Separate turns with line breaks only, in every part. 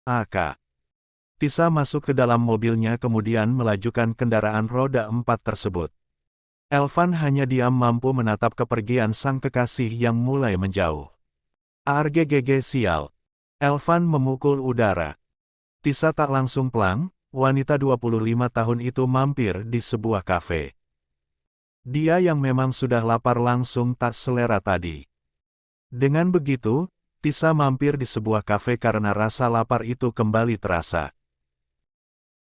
AK. Tisa masuk ke dalam mobilnya kemudian melajukan kendaraan roda 4 tersebut. Elvan hanya diam mampu menatap kepergian sang kekasih yang mulai menjauh. Arggg sial. Elvan memukul udara. Tisa tak langsung plang, wanita 25 tahun itu mampir di sebuah kafe. Dia yang memang sudah lapar langsung tak selera tadi. Dengan begitu, Tisa mampir di sebuah kafe karena rasa lapar itu kembali terasa.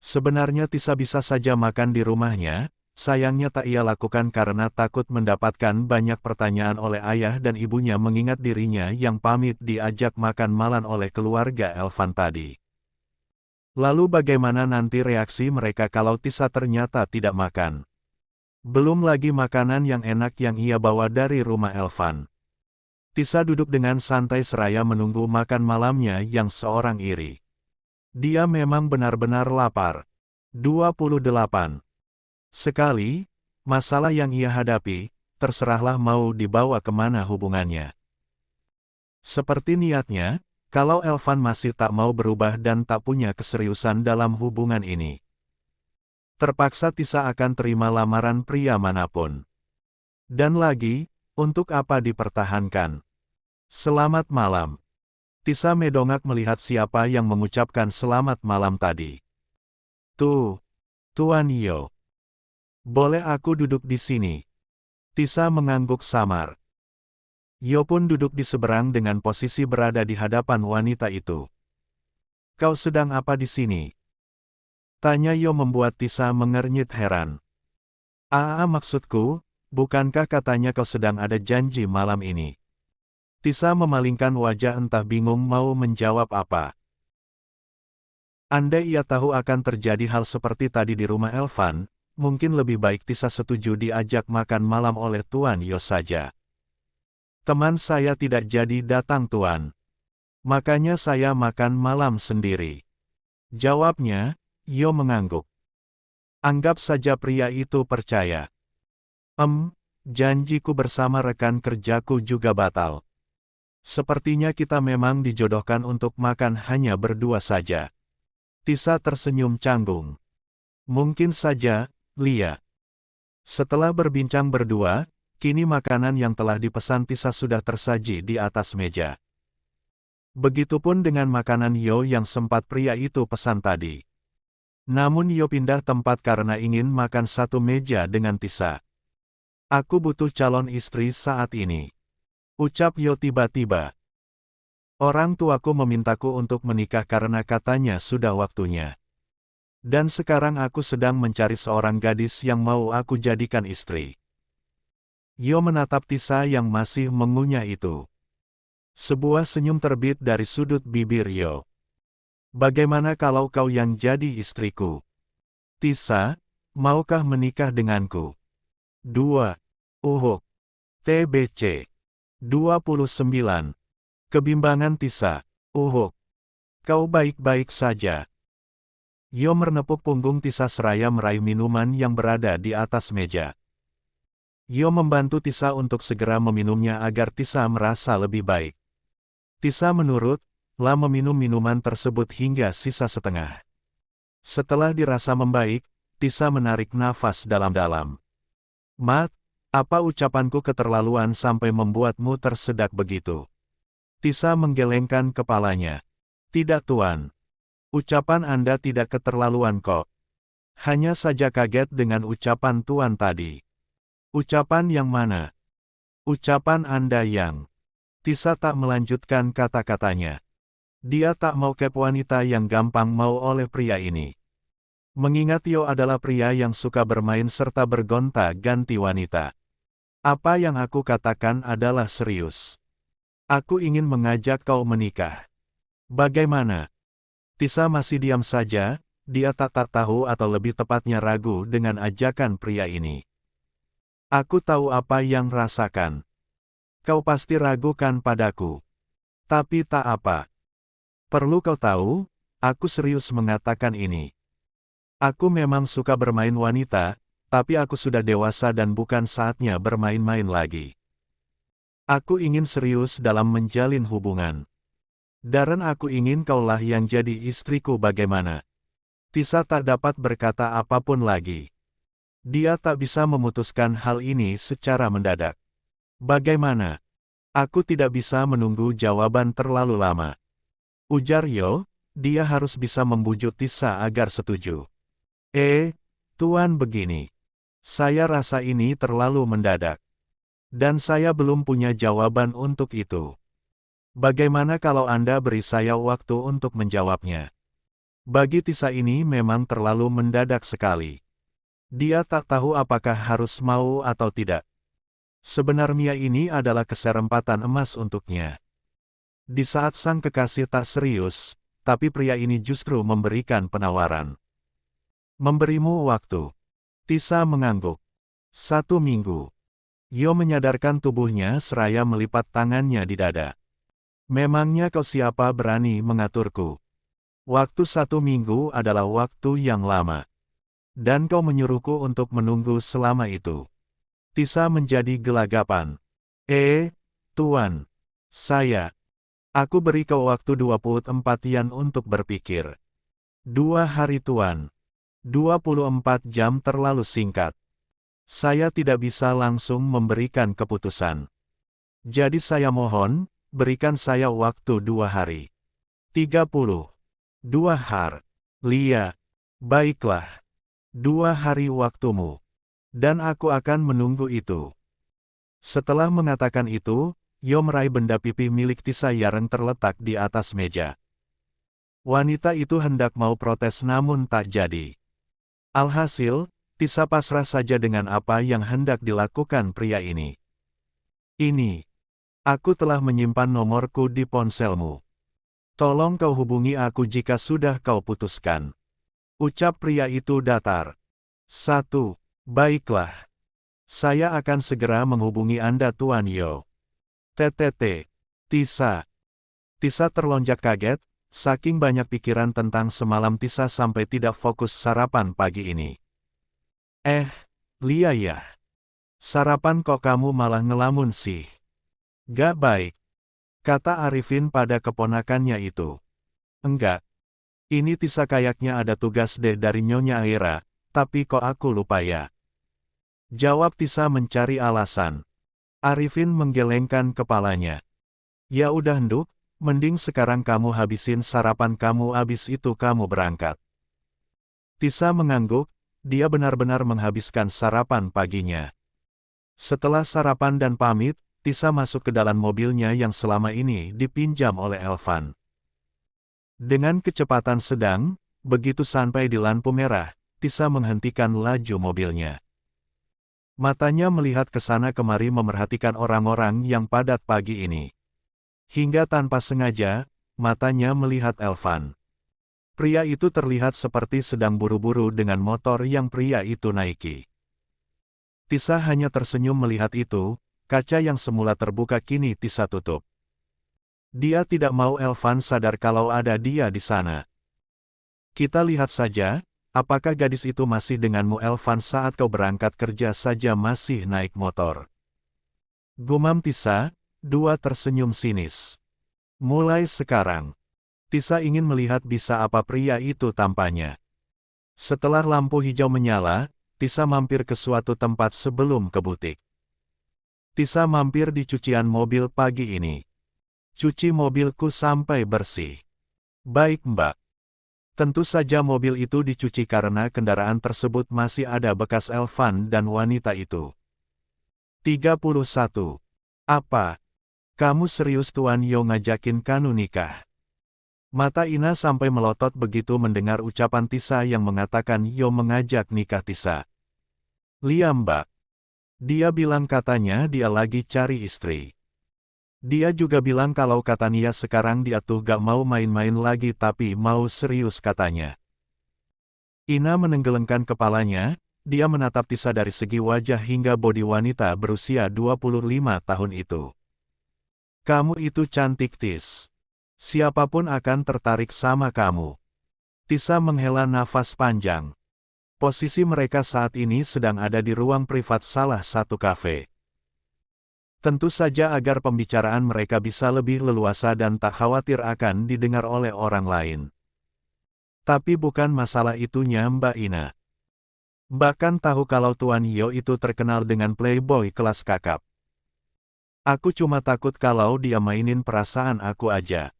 Sebenarnya Tisa bisa saja makan di rumahnya, sayangnya tak ia lakukan karena takut mendapatkan banyak pertanyaan oleh ayah dan ibunya mengingat dirinya yang pamit diajak makan malam oleh keluarga Elvan tadi. Lalu bagaimana nanti reaksi mereka kalau Tisa ternyata tidak makan? Belum lagi makanan yang enak yang ia bawa dari rumah Elvan. Tisa duduk dengan santai seraya menunggu makan malamnya yang seorang iri. Dia memang benar-benar lapar. 28. Sekali, masalah yang ia hadapi, terserahlah mau dibawa kemana hubungannya. Seperti niatnya, kalau Elvan masih tak mau berubah dan tak punya keseriusan dalam hubungan ini, terpaksa Tisa akan terima lamaran pria manapun. Dan lagi, untuk apa dipertahankan? Selamat malam. Tisa medongak melihat siapa yang mengucapkan selamat malam tadi. Tuan Yo. Boleh aku duduk di sini? Tisa mengangguk samar. Yo pun duduk di seberang dengan posisi berada di hadapan wanita itu. Kau sedang apa di sini? Tanya Yo membuat Tisa mengernyit heran. Maksudku, bukankah katanya kau sedang ada janji malam ini? Tisa memalingkan wajah entah bingung mau menjawab apa. Andai ia tahu akan terjadi hal seperti tadi di rumah Elvan, mungkin lebih baik Tisa setuju diajak makan malam oleh Tuan Yo saja. Teman saya tidak jadi datang Tuan. Makanya saya makan malam sendiri. Jawabnya, Yo mengangguk. Anggap saja pria itu percaya. Janjiku bersama rekan kerjaku juga batal. Sepertinya kita memang dijodohkan untuk makan hanya berdua saja. Tisa tersenyum canggung. Mungkin saja, Lia. Setelah berbincang berdua, kini makanan yang telah dipesan Tisa sudah tersaji di atas meja. Begitupun dengan makanan Yo yang sempat pria itu pesan tadi. Namun Yo pindah tempat karena ingin makan satu meja dengan Tisa. Aku butuh calon istri saat ini. Ucap Yo tiba-tiba. Orang tuaku memintaku untuk menikah karena katanya sudah waktunya. Dan sekarang aku sedang mencari seorang gadis yang mau aku jadikan istri. Yo menatap Tisa yang masih mengunyah itu. Sebuah senyum terbit dari sudut bibir Yo. Bagaimana kalau kau yang jadi istriku? Tisa, maukah menikah denganku? 2. Uhuk. TBC. 29. Kebimbangan Tisa. Uhuk. Kau baik-baik saja. Yo menepuk punggung Tisa seraya meraih minuman yang berada di atas meja. Yo membantu Tisa untuk segera meminumnya agar Tisa merasa lebih baik. Tisa menurut, lah meminum minuman tersebut hingga sisa setengah. Setelah dirasa membaik, Tisa menarik nafas dalam-dalam. Mat, apa ucapanku keterlaluan sampai membuatmu tersedak begitu? Tisa menggelengkan kepalanya. Tidak Tuan. Ucapan Anda tidak keterlaluan kok. Hanya saja kaget dengan ucapan Tuan tadi. Ucapan yang mana? Ucapan Anda yang... Tisa tak melanjutkan kata-katanya. Dia tak mau kep wanita yang gampang mau oleh pria ini. Mengingat Yo adalah pria yang suka bermain serta bergonta-ganti wanita. Apa yang aku katakan adalah serius. Aku ingin mengajak kau menikah. Bagaimana? Tisa masih diam saja, dia tak tahu atau lebih tepatnya ragu dengan ajakan pria ini. Aku tahu apa yang rasakan. Kau pasti ragukan padaku. Tapi tak apa. Perlu kau tahu, aku serius mengatakan ini. Aku memang suka bermain wanita, tapi aku sudah dewasa dan bukan saatnya bermain-main lagi. Aku ingin serius dalam menjalin hubungan. Darren, aku ingin kaulah yang jadi istriku. Bagaimana? Tisa tak dapat berkata apapun lagi. Dia tak bisa memutuskan hal ini secara mendadak. Bagaimana? Aku tidak bisa menunggu jawaban terlalu lama. Ujar Yo, dia harus bisa membujuk Tisa agar setuju. Tuan, begini. Saya rasa ini terlalu mendadak. Dan saya belum punya jawaban untuk itu. Bagaimana kalau Anda beri saya waktu untuk menjawabnya? Bagi Tisa ini memang terlalu mendadak sekali. Dia tak tahu apakah harus mau atau tidak. Sebenarnya ini adalah kesempatan emas untuknya. Di saat sang kekasih tak serius, tapi pria ini justru memberikan penawaran. Memberimu waktu. Tisa mengangguk. 1 minggu. Yo menyadarkan tubuhnya seraya melipat tangannya di dada. Memangnya kau siapa berani mengaturku? Waktu 1 minggu adalah waktu yang lama. Dan kau menyuruhku untuk menunggu selama itu. Tisa menjadi gelagapan. Tuan. Aku beri kau waktu 24 yan untuk berpikir. 2 hari Tuan. 24 jam terlalu singkat. Saya tidak bisa langsung memberikan keputusan. Jadi saya mohon, berikan saya waktu 2 hari. 32 hari. Lia. Baiklah. 2 hari waktumu. Dan aku akan menunggu itu. Setelah mengatakan itu, Yo meraih benda pipi milik Tisa yang terletak di atas meja. Wanita itu hendak mau protes namun tak jadi. Alhasil, Tisa pasrah saja dengan apa yang hendak dilakukan pria ini. Aku telah menyimpan nomorku di ponselmu. Tolong kau hubungi aku jika sudah kau putuskan. Ucap pria itu datar. 1. Baiklah. Saya akan segera menghubungi Anda Tuan Yo. Tisa. Tisa terlonjak kaget, saking banyak pikiran tentang semalam Tisa sampai tidak fokus sarapan pagi ini. Lia ya. Sarapan kok kamu malah ngelamun sih? Gak baik. Kata Arifin pada keponakannya itu. Enggak. Ini Tisa kayaknya ada tugas deh dari Nyonya Aira, tapi kok aku lupa ya? Jawab Tisa mencari alasan. Arifin menggelengkan kepalanya. Ya udah Nduk, mending sekarang kamu habisin sarapan kamu abis itu kamu berangkat. Tisa mengangguk, dia benar-benar menghabiskan sarapan paginya. Setelah sarapan dan pamit, Tisa masuk ke dalam mobilnya yang selama ini dipinjam oleh Elvan. Dengan kecepatan sedang, begitu sampai di lampu merah, Tisa menghentikan laju mobilnya. Matanya melihat ke sana kemari memerhatikan orang-orang yang padat pagi ini. Hingga tanpa sengaja, matanya melihat Elvan. Pria itu terlihat seperti sedang buru-buru dengan motor yang pria itu naiki. Tisa hanya tersenyum melihat itu, kaca yang semula terbuka kini Tisa tutup. Dia tidak mau Elvan sadar kalau ada dia di sana. Kita lihat saja, apakah gadis itu masih denganmu Elvan saat kau berangkat kerja saja masih naik motor. Gumam Tisa, dua tersenyum sinis. Mulai sekarang. Tisa ingin melihat bisa apa pria itu tampaknya. Setelah lampu hijau menyala, Tisa mampir ke suatu tempat sebelum ke butik. Tisa mampir di cucian mobil pagi ini. Cuci mobilku sampai bersih. Baik Mbak. Tentu saja mobil itu dicuci karena kendaraan tersebut masih ada bekas Elvan dan wanita itu. 31. Apa? Kamu serius Tuan Yo ngajakin Kanu nikah? Mata Ina sampai melotot begitu mendengar ucapan Tisa yang mengatakan Yo mengajak nikah Tisa. Lia Mbak. Dia bilang katanya dia lagi cari istri. Dia juga bilang kalau katanya sekarang dia tuh gak mau main-main lagi tapi mau serius katanya. Ina menenggelengkan kepalanya, dia menatap Tisa dari segi wajah hingga bodi wanita berusia 25 tahun itu. Kamu itu cantik Tis. Siapapun akan tertarik sama kamu. Tisa menghela nafas panjang. Posisi mereka saat ini sedang ada di ruang privat salah satu kafe. Tentu saja agar pembicaraan mereka bisa lebih leluasa dan tak khawatir akan didengar oleh orang lain. Tapi bukan masalah itunya Mbak Ina. Bahkan tahu kalau Tuan Yo itu terkenal dengan playboy kelas kakap. Aku cuma takut kalau dia mainin perasaan aku aja.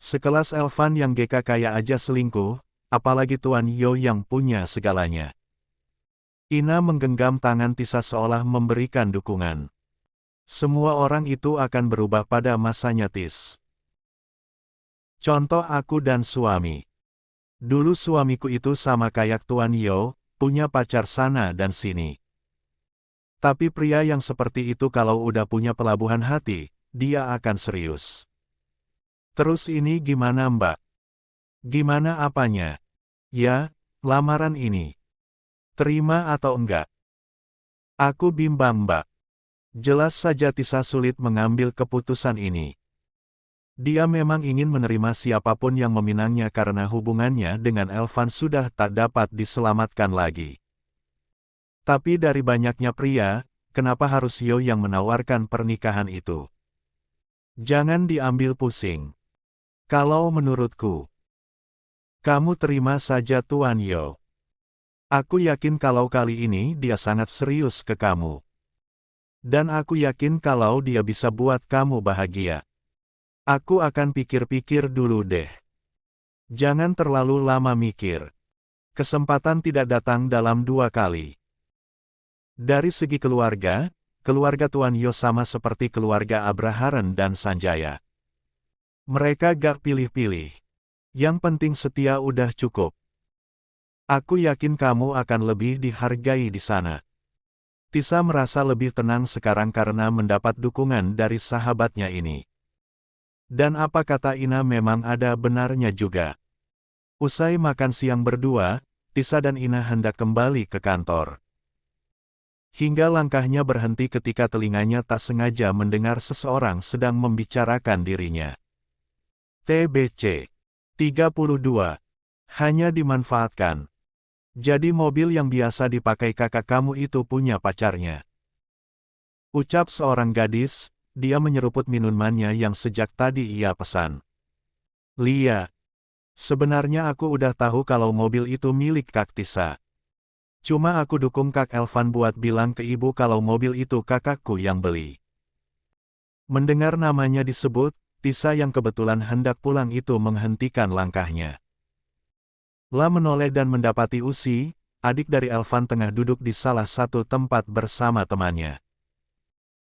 Sekelas Elvan yang GK kaya aja selingkuh, apalagi Tuan Yo yang punya segalanya. Ina menggenggam tangan Tisa seolah memberikan dukungan. Semua orang itu akan berubah pada masanya Tis. Contoh aku dan suami. Dulu suamiku itu sama kayak Tuan Yo, punya pacar sana dan sini. Tapi pria yang seperti itu kalau udah punya pelabuhan hati, dia akan serius. Terus ini gimana Mbak? Gimana apanya? Ya, lamaran ini. Terima atau enggak? Aku bimbang Mbak. Jelas saja Tisa sulit mengambil keputusan ini. Dia memang ingin menerima siapapun yang meminangnya karena hubungannya dengan Elvan sudah tak dapat diselamatkan lagi. Tapi dari banyaknya pria, kenapa harus Yo yang menawarkan pernikahan itu? Jangan diambil pusing. Kalau menurutku, kamu terima saja Tuan Yo. Aku yakin kalau kali ini dia sangat serius ke kamu. Dan aku yakin kalau dia bisa buat kamu bahagia. Aku akan pikir-pikir dulu deh. Jangan terlalu lama mikir. Kesempatan tidak datang dalam 2 kali. Dari segi keluarga, keluarga Tuan Yo sama seperti keluarga Abraharan dan Sanjaya. Mereka gak pilih-pilih. Yang penting setia udah cukup. Aku yakin kamu akan lebih dihargai di sana. Tisa merasa lebih tenang sekarang karena mendapat dukungan dari sahabatnya ini. Dan apa kata Ina memang ada benarnya juga. Usai makan siang berdua, Tisa dan Ina hendak kembali ke kantor. Hingga langkahnya berhenti ketika telinganya tak sengaja mendengar seseorang sedang membicarakan dirinya. TBC 32. Hanya dimanfaatkan. Jadi mobil yang biasa dipakai kakak kamu itu punya pacarnya. Ucap seorang gadis, dia menyeruput minumannya yang sejak tadi ia pesan. Lia, sebenarnya aku udah tahu kalau mobil itu milik Kak Tisa. Cuma aku dukung Kak Elvan buat bilang ke ibu kalau mobil itu kakakku yang beli. Mendengar namanya disebut, Tisa yang kebetulan hendak pulang itu menghentikan langkahnya. La menoleh dan mendapati Usi, adik dari Elvan tengah duduk di salah satu tempat bersama temannya.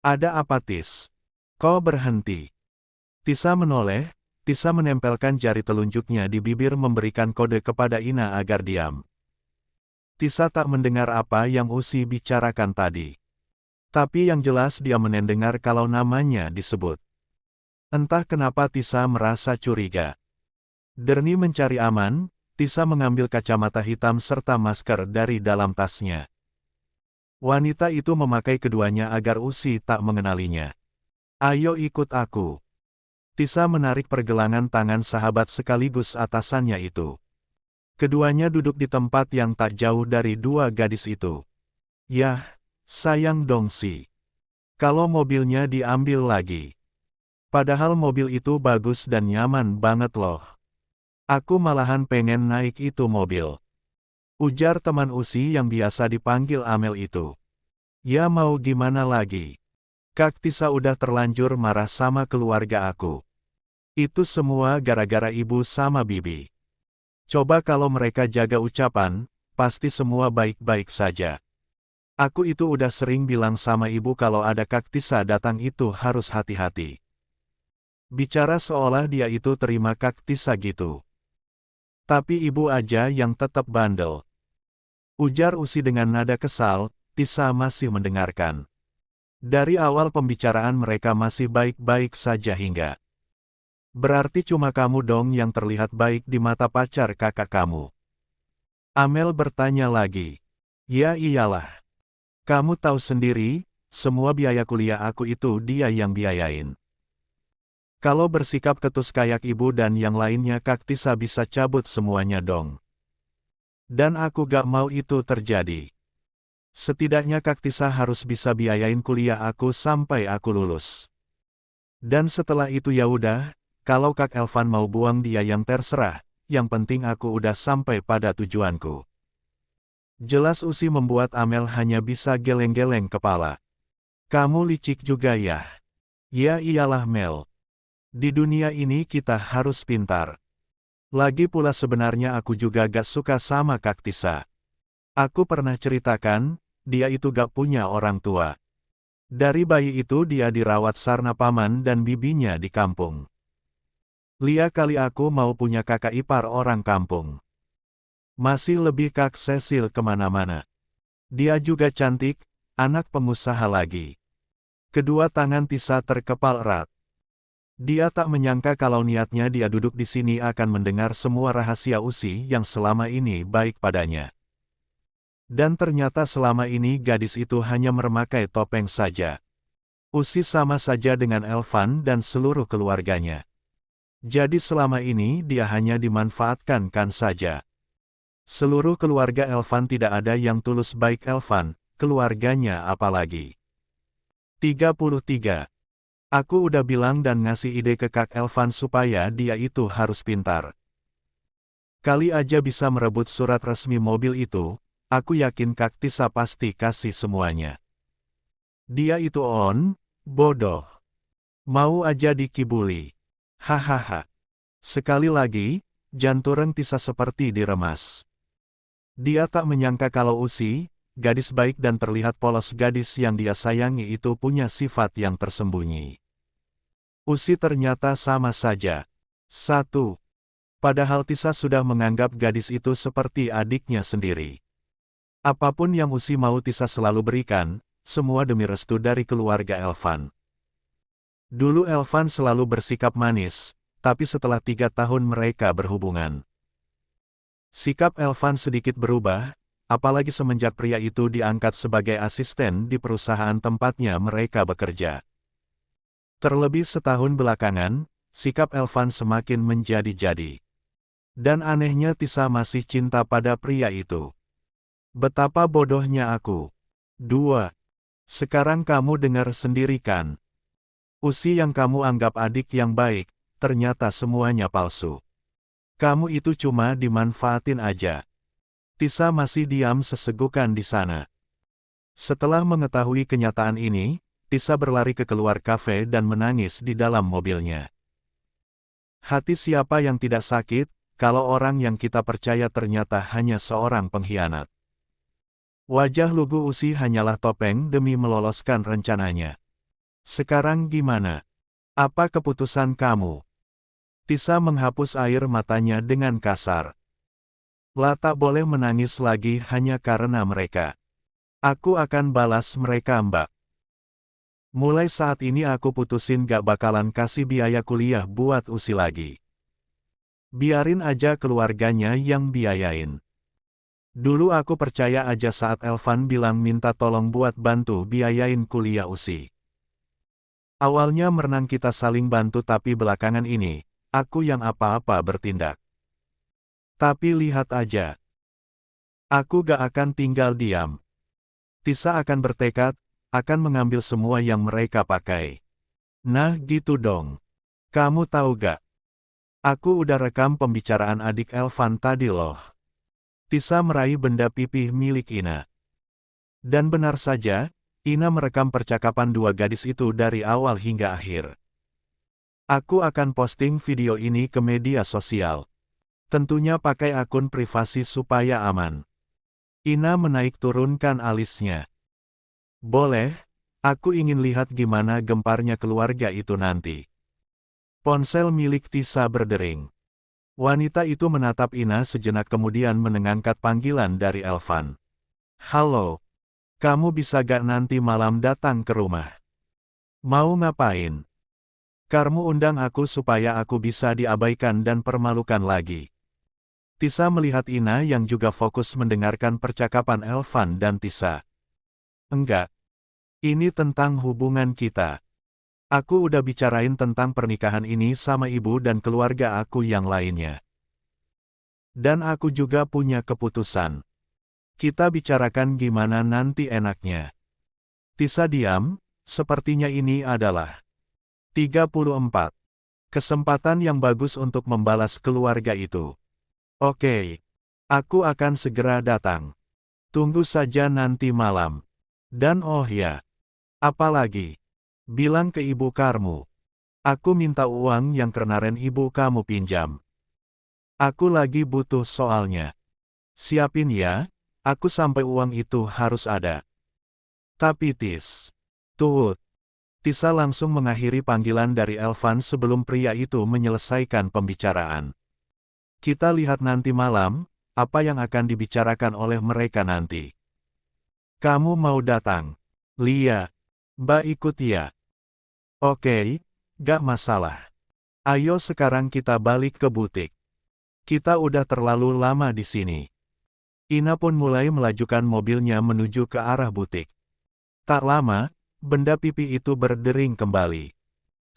Ada apa Tis? Kau berhenti? Tisa menoleh, Tisa menempelkan jari telunjuknya di bibir memberikan kode kepada Ina agar diam. Tisa tak mendengar apa yang Usi bicarakan tadi. Tapi yang jelas dia mendengar kalau namanya disebut. Entah kenapa Tisa merasa curiga. Derni mencari aman, Tisa mengambil kacamata hitam serta masker dari dalam tasnya. Wanita itu memakai keduanya agar Usi tak mengenalinya. Ayo ikut aku. Tisa menarik pergelangan tangan sahabat sekaligus atasannya itu. Keduanya duduk di tempat yang tak jauh dari 2 gadis itu. Yah, sayang dong sih. Kalau mobilnya diambil lagi. Padahal mobil itu bagus dan nyaman banget loh. Aku malahan pengen naik itu mobil. Ujar teman Usi yang biasa dipanggil Amel itu. Ya mau gimana lagi. Kak Tisa udah terlanjur marah sama keluarga aku. Itu semua gara-gara ibu sama bibi. Coba kalau mereka jaga ucapan, pasti semua baik-baik saja. Aku itu udah sering bilang sama ibu kalau ada Kak Tisa datang itu harus hati-hati. Bicara seolah dia itu terima Kak Tisa gitu. Tapi ibu aja yang tetap bandel. Ujar Usi dengan nada kesal, Tisa masih mendengarkan. Dari awal pembicaraan mereka masih baik-baik saja hingga. Berarti cuma kamu dong yang terlihat baik di mata pacar kakak kamu. Amel bertanya lagi. Ya iyalah. Kamu tahu sendiri, semua biaya kuliah aku itu dia yang biayain. Kalau bersikap ketus kayak ibu dan yang lainnya Kak Tisa bisa cabut semuanya dong. Dan aku gak mau itu terjadi. Setidaknya Kak Tisa harus bisa biayain kuliah aku sampai aku lulus. Dan setelah itu ya udah, kalau Kak Elvan mau buang dia yang terserah, yang penting aku udah sampai pada tujuanku. Jelas Usi membuat Amel hanya bisa geleng-geleng kepala. Kamu licik juga ya? Ya iyalah Mel. Di dunia ini kita harus pintar. Lagi pula sebenarnya aku juga gak suka sama Kak Tisa. Aku pernah ceritakan, dia itu gak punya orang tua. Dari bayi itu dia dirawat sarna paman dan bibinya di kampung. Lia kali aku mau punya kakak ipar orang kampung. Masih lebih Kak Cecil kemana-mana. Dia juga cantik, anak pengusaha lagi. Kedua tangan Tisa terkepal erat. Dia tak menyangka kalau niatnya dia duduk di sini akan mendengar semua rahasia Usi yang selama ini baik padanya. Dan ternyata selama ini gadis itu hanya memakai topeng saja. Usi sama saja dengan Elvan dan seluruh keluarganya. Jadi selama ini dia hanya dimanfaatkan kan saja. Seluruh keluarga Elvan tidak ada yang tulus baik Elvan, keluarganya apalagi. 33. Aku udah bilang dan ngasih ide ke Kak Elvan supaya dia itu harus pintar. Kali aja bisa merebut surat resmi mobil itu, aku yakin Kak Tisa pasti kasih semuanya. Dia itu bodoh. Mau aja dikibuli. Hahaha. Sekali lagi, jantung Tisa seperti diremas. Dia tak menyangka kalau Usi, gadis baik dan terlihat polos gadis yang dia sayangi itu punya sifat yang tersembunyi. Usi ternyata sama saja. 1. Padahal Tisa sudah menganggap gadis itu seperti adiknya sendiri. Apapun yang Usi mau Tisa selalu berikan, semua demi restu dari keluarga Elvan. Dulu Elvan selalu bersikap manis, tapi setelah 3 tahun mereka berhubungan, sikap Elvan sedikit berubah, apalagi semenjak pria itu diangkat sebagai asisten di perusahaan tempatnya mereka bekerja. Terlebih setahun belakangan, sikap Elvan semakin menjadi-jadi. Dan anehnya Tisa masih cinta pada pria itu. Betapa bodohnya aku. 2. Sekarang kamu dengar sendiri kan? Usi yang kamu anggap adik yang baik, ternyata semuanya palsu. Kamu itu cuma dimanfaatin aja. Tisa masih diam sesegukan di sana. Setelah mengetahui kenyataan ini, Tisa berlari ke keluar kafe dan menangis di dalam mobilnya. Hati siapa yang tidak sakit, kalau orang yang kita percaya ternyata hanya seorang pengkhianat. Wajah lugu Usi hanyalah topeng demi meloloskan rencananya. Sekarang gimana? Apa keputusan kamu? Tisa menghapus air matanya dengan kasar. La tak boleh menangis lagi hanya karena mereka. Aku akan balas mereka Mbak. Mulai saat ini aku putusin gak bakalan kasih biaya kuliah buat Usi lagi. Biarin aja keluarganya yang biayain. Dulu aku percaya aja saat Elvan bilang minta tolong buat bantu biayain kuliah Usi. Awalnya merenang kita saling bantu tapi belakangan ini, aku yang apa-apa bertindak. Tapi lihat aja. Aku gak akan tinggal diam. Tisa akan bertekad, akan mengambil semua yang mereka pakai. Nah gitu dong. Kamu tahu gak? Aku udah rekam pembicaraan adik Elvan tadi loh. Tisa meraih benda pipih milik Ina. Dan benar saja, Ina merekam percakapan dua gadis itu dari awal hingga akhir. Aku akan posting video ini ke media sosial. Tentunya pakai akun privasi supaya aman. Ina menaik turunkan alisnya. Boleh, aku ingin lihat gimana gemparnya keluarga itu nanti. Ponsel milik Tisa berdering. Wanita itu menatap Ina sejenak kemudian menengangkat panggilan dari Elvan. Halo, kamu bisa gak nanti malam datang ke rumah? Mau ngapain? Kamu undang aku supaya aku bisa diabaikan dan permalukan lagi. Tisa melihat Ina yang juga fokus mendengarkan percakapan Elvan dan Tisa. Enggak. Ini tentang hubungan kita. Aku udah bicarain tentang pernikahan ini sama ibu dan keluarga aku yang lainnya. Dan aku juga punya keputusan. Kita bicarakan gimana nanti enaknya. Tisa diam, sepertinya ini adalah 34. Kesempatan yang bagus untuk membalas keluarga itu. Oke. Aku akan segera datang. Tunggu saja nanti malam. Dan oh ya. Apalagi. Bilang ke ibu kamu. Aku minta uang yang kemarin ibu kamu pinjam. Aku lagi butuh soalnya. Siapin ya. Aku sampai uang itu harus ada. Tapi Tut. Tisa langsung mengakhiri panggilan dari Elvan sebelum pria itu menyelesaikan pembicaraan. Kita lihat nanti malam, apa yang akan dibicarakan oleh mereka nanti. Kamu mau datang? Lia. Mbak ikut ya? Oke, gak masalah. Ayo sekarang kita balik ke butik. Kita udah terlalu lama di sini. Ina pun mulai melajukan mobilnya menuju ke arah butik. Tak lama, benda pipi itu berdering kembali.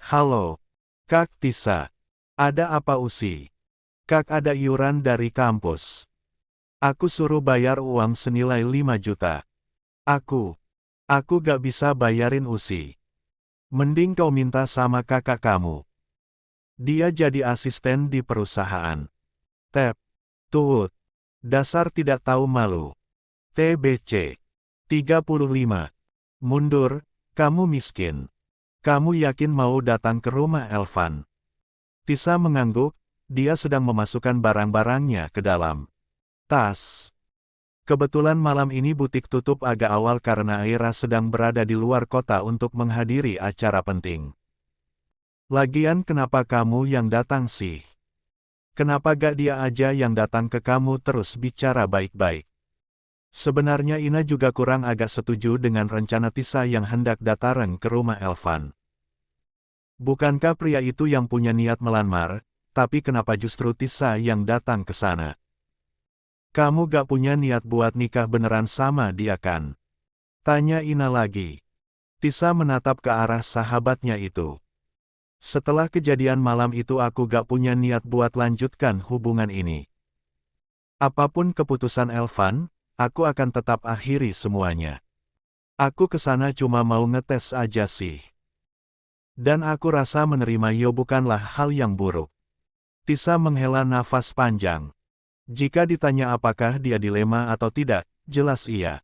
Halo, Kak Tisa. Ada apa Usi? Kak ada iuran dari kampus. Aku suruh bayar uang senilai 5 juta. Aku gak bisa bayarin Usi. Mending kau minta sama kakak kamu. Dia jadi asisten di perusahaan. Tut. Dasar tidak tahu malu. TBC. 35. Mundur, kamu miskin. Kamu yakin mau datang ke rumah Elvan? Tisa mengangguk, dia sedang memasukkan barang-barangnya ke dalam tas. Kebetulan malam ini butik tutup agak awal karena Aira sedang berada di luar kota untuk menghadiri acara penting. Lagian kenapa kamu yang datang sih? Kenapa gak dia aja yang datang ke kamu terus bicara baik-baik? Sebenarnya Ina juga kurang agak setuju dengan rencana Tisa yang hendak datang ke rumah Elvan. Bukankah pria itu yang punya niat melamar, tapi kenapa justru Tisa yang datang ke sana? Kamu gak punya niat buat nikah beneran sama dia kan? Tanya Ina lagi. Tisa menatap ke arah sahabatnya itu. Setelah kejadian malam itu aku gak punya niat buat lanjutkan hubungan ini. Apapun keputusan Elvan, aku akan tetap akhiri semuanya. Aku kesana cuma mau ngetes aja sih. Dan aku rasa menerima Yo bukanlah hal yang buruk. Tisa menghela nafas panjang. Jika ditanya apakah dia dilema atau tidak, jelas iya.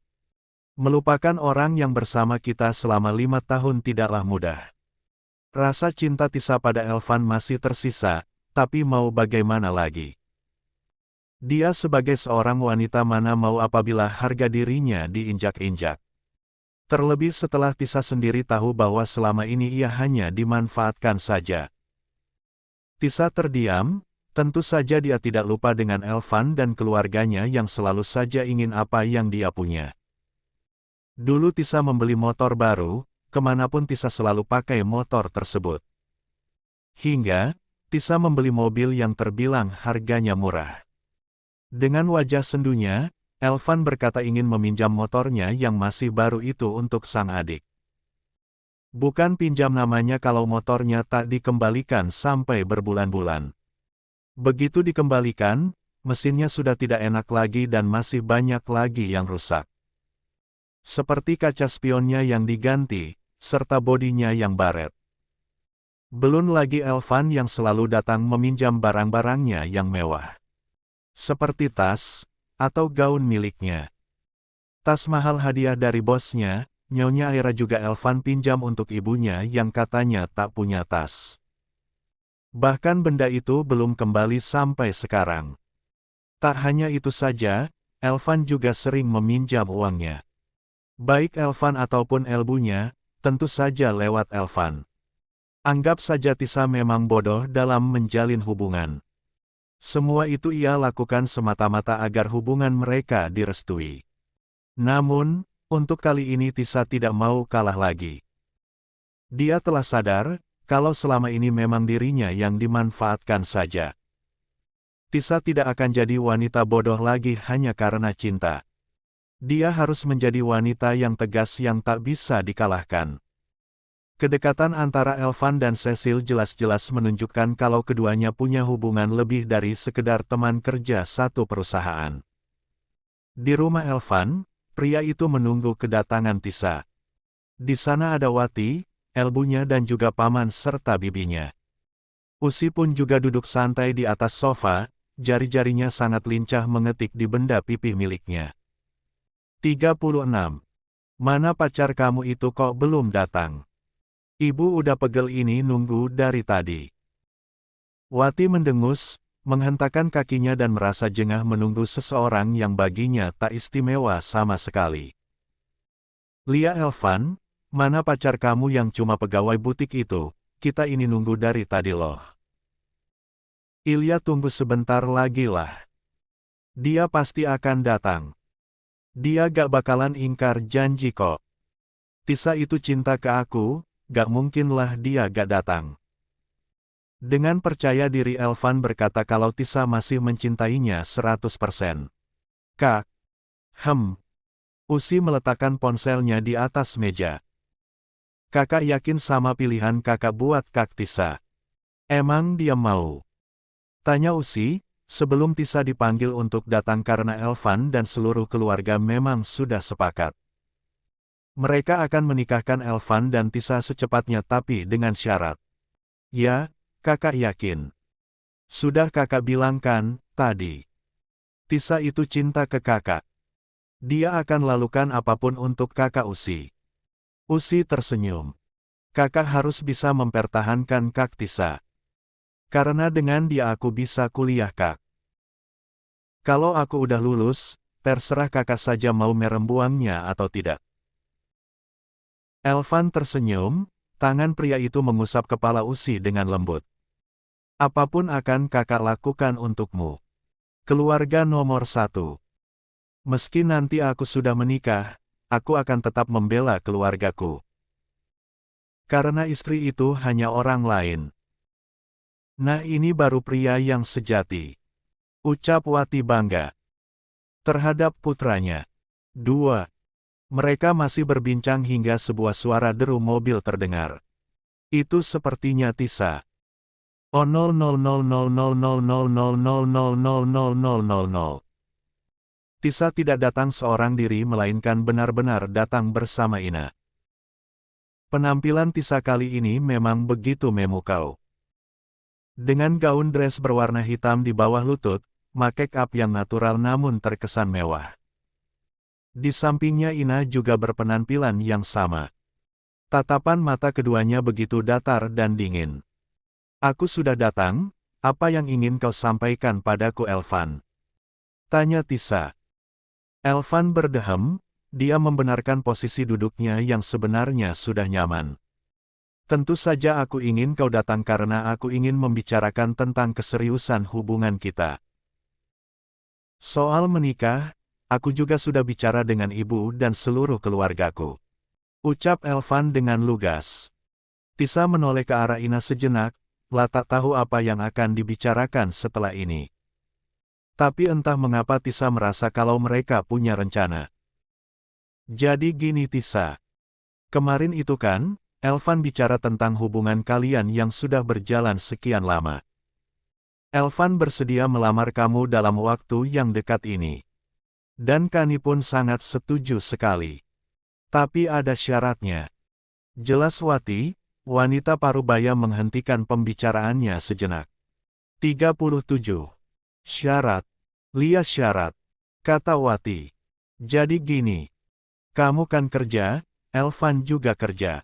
Melupakan orang yang bersama kita selama 5 tahun tidaklah mudah. Rasa cinta Tisa pada Elvan masih tersisa, tapi mau bagaimana lagi? Dia sebagai seorang wanita mana mau apabila harga dirinya diinjak-injak. Terlebih setelah Tisa sendiri tahu bahwa selama ini ia hanya dimanfaatkan saja. Tisa terdiam, tentu saja dia tidak lupa dengan Elvan dan keluarganya yang selalu saja ingin apa yang dia punya. Dulu Tisa membeli motor baru, kemanapun Tisa selalu pakai motor tersebut. Hingga, Tisa membeli mobil yang terbilang harganya murah. Dengan wajah sendunya, Elvan berkata ingin meminjam motornya yang masih baru itu untuk sang adik. Bukan pinjam namanya kalau motornya tak dikembalikan sampai berbulan-bulan. Begitu dikembalikan, mesinnya sudah tidak enak lagi dan masih banyak lagi yang rusak. Seperti kaca spionnya yang diganti, serta bodinya yang baret. Belum lagi Elvan yang selalu datang meminjam barang-barangnya yang mewah. Seperti tas, atau gaun miliknya. Tas mahal hadiah dari bosnya, Nyonya Aira juga Elvan pinjam untuk ibunya yang katanya tak punya tas. Bahkan benda itu belum kembali sampai sekarang. Tak hanya itu saja, Elvan juga sering meminjam uangnya. Baik Elvan ataupun elbunya, tentu saja lewat Elvan. Anggap saja Tisa memang bodoh dalam menjalin hubungan. Semua itu ia lakukan semata-mata agar hubungan mereka direstui. Namun, untuk kali ini Tisa tidak mau kalah lagi. Dia telah sadar, kalau selama ini memang dirinya yang dimanfaatkan saja. Tisa tidak akan jadi wanita bodoh lagi hanya karena cinta. Dia harus menjadi wanita yang tegas yang tak bisa dikalahkan. Kedekatan antara Elvan dan Cecil jelas-jelas menunjukkan kalau keduanya punya hubungan lebih dari sekedar teman kerja satu perusahaan. Di rumah Elvan, pria itu menunggu kedatangan Tisa. Di sana ada Wati, elbunya dan juga paman serta bibinya. Usi pun juga duduk santai di atas sofa, jari-jarinya sangat lincah mengetik di benda pipih miliknya. 36. Mana pacar kamu itu kok belum datang? Ibu udah pegel ini nunggu dari tadi. Wati mendengus, menghentakkan kakinya dan merasa jengah menunggu seseorang yang baginya tak istimewa sama sekali. Lia Elvan, mana pacar kamu yang cuma pegawai butik itu? Kita ini nunggu dari tadi loh. Ilya tunggu sebentar lagi lah. Dia pasti akan datang. Dia gak bakalan ingkar janji kok. Tisa itu cinta ke aku, gak mungkinlah dia gak datang. Dengan percaya diri Elvan berkata kalau Tisa masih mencintainya 100%. Kak. Usi meletakkan ponselnya di atas meja. Kakak yakin sama pilihan kakak buat Kak Tisa? Emang dia mau? Tanya Usi, sebelum Tisa dipanggil untuk datang karena Elvan dan seluruh keluarga memang sudah sepakat. Mereka akan menikahkan Elvan dan Tisa secepatnya tapi dengan syarat. Ya, kakak yakin. Sudah kakak bilang kan, tadi. Tisa itu cinta ke kakak. Dia akan lakukan apapun untuk kakak Usi. Usi tersenyum. Kakak harus bisa mempertahankan Kak Tisa. Karena dengan dia aku bisa kuliah Kak. Kalau aku udah lulus, terserah kakak saja mau merembuangnya atau tidak. Elvan tersenyum, tangan pria itu mengusap kepala Usi dengan lembut. Apapun akan kakak lakukan untukmu. Keluarga nomor 1. Meski nanti aku sudah menikah, aku akan tetap membela keluargaku. Karena istri itu hanya orang lain. Nah ini baru pria yang sejati. Ucap Wati bangga. Terhadap putranya. 2. Mereka masih berbincang hingga sebuah suara deru mobil terdengar. Itu sepertinya Tisa. Oh 00000000000000. Tisa tidak datang seorang diri melainkan benar-benar datang bersama Ina. Penampilan Tisa kali ini memang begitu memukau. Dengan gaun dress berwarna hitam di bawah lutut, make up yang natural namun terkesan mewah. Di sampingnya Ina juga berpenampilan yang sama. Tatapan mata keduanya begitu datar dan dingin. Aku sudah datang, apa yang ingin kau sampaikan padaku Elvan? Tanya Tisa. Elvan berdehem, dia membenarkan posisi duduknya yang sebenarnya sudah nyaman. Tentu saja aku ingin kau datang karena aku ingin membicarakan tentang keseriusan hubungan kita. Soal menikah, aku juga sudah bicara dengan ibu dan seluruh keluargaku. Ucap Elvan dengan lugas. Tisa menoleh ke arah Ina sejenak, lah tak tahu apa yang akan dibicarakan setelah ini. Tapi entah mengapa Tisa merasa kalau mereka punya rencana. Jadi gini Tisa. Kemarin itu kan, Elvan bicara tentang hubungan kalian yang sudah berjalan sekian lama. Elvan bersedia melamar kamu dalam waktu yang dekat ini. Dan Kani pun sangat setuju sekali. Tapi ada syaratnya. Jelas Wati, wanita parubaya menghentikan pembicaraannya sejenak. 37. Syarat. Lihat syarat. Kata Wati. Jadi gini. Kamu kan kerja, Elvan juga kerja.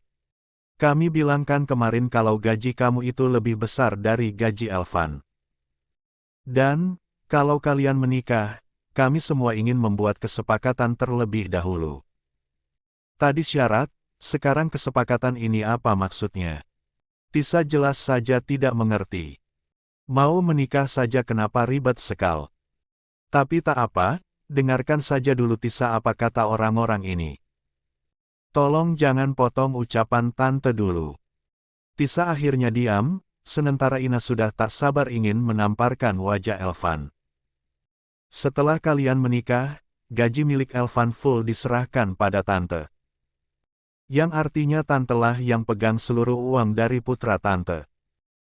Kami bilangkan kemarin kalau gaji kamu itu lebih besar dari gaji Elvan. Dan, kalau kalian menikah, kami semua ingin membuat kesepakatan terlebih dahulu. Tadi syarat, sekarang kesepakatan ini apa maksudnya? Tisa jelas saja tidak mengerti. Mau menikah saja kenapa ribet sekali? Tapi tak apa, dengarkan saja dulu Tisa apa kata orang-orang ini. Tolong jangan potong ucapan tante dulu. Tisa akhirnya diam, sementara Ina sudah tak sabar ingin menamparkan wajah Elvan. Setelah kalian menikah, gaji milik Elvan full diserahkan pada tante. Yang artinya tantelah yang pegang seluruh uang dari putra tante.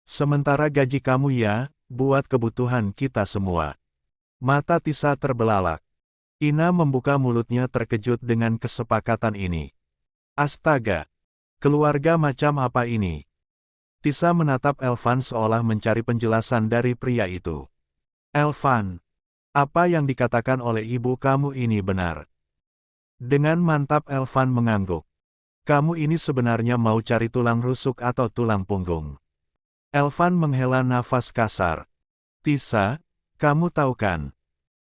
Sementara gaji kamu ya, buat kebutuhan kita semua. Mata Tisa terbelalak. Ina membuka mulutnya terkejut dengan kesepakatan ini. Astaga! Keluarga macam apa ini? Tisa menatap Elvan seolah mencari penjelasan dari pria itu. Elvan, apa yang dikatakan oleh ibu kamu ini benar? Dengan mantap Elvan mengangguk. Kamu ini sebenarnya mau cari tulang rusuk atau tulang punggung? Elvan menghela nafas kasar. Tisa, kamu tahu kan?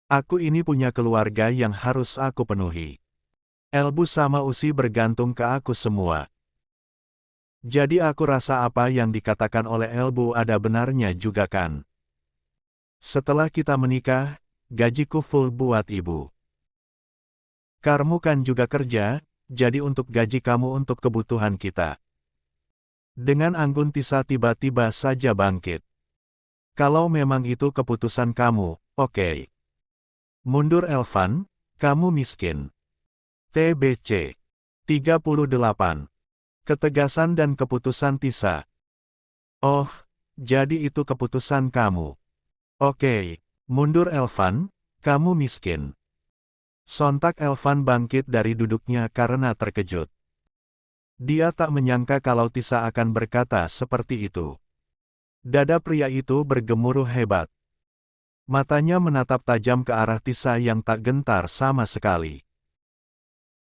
Aku ini punya keluarga yang harus aku penuhi. Elbu sama Usi bergantung ke aku semua. Jadi aku rasa apa yang dikatakan oleh Elbu ada benarnya juga kan? Setelah kita menikah, gajiku full buat ibu. Kamu kan juga kerja, jadi untuk gaji kamu untuk kebutuhan kita. Dengan anggun Tisa tiba-tiba saja bangkit. Kalau memang itu keputusan kamu, oke. Mundur Elvan, kamu miskin. TBC 38. Ketegasan dan keputusan Tisa. Oh, jadi itu keputusan kamu. Oke, mundur Elvan, kamu miskin. Sontak Elvan bangkit dari duduknya karena terkejut. Dia tak menyangka kalau Tisa akan berkata seperti itu. Dada pria itu bergemuruh hebat. Matanya menatap tajam ke arah Tisa yang tak gentar sama sekali.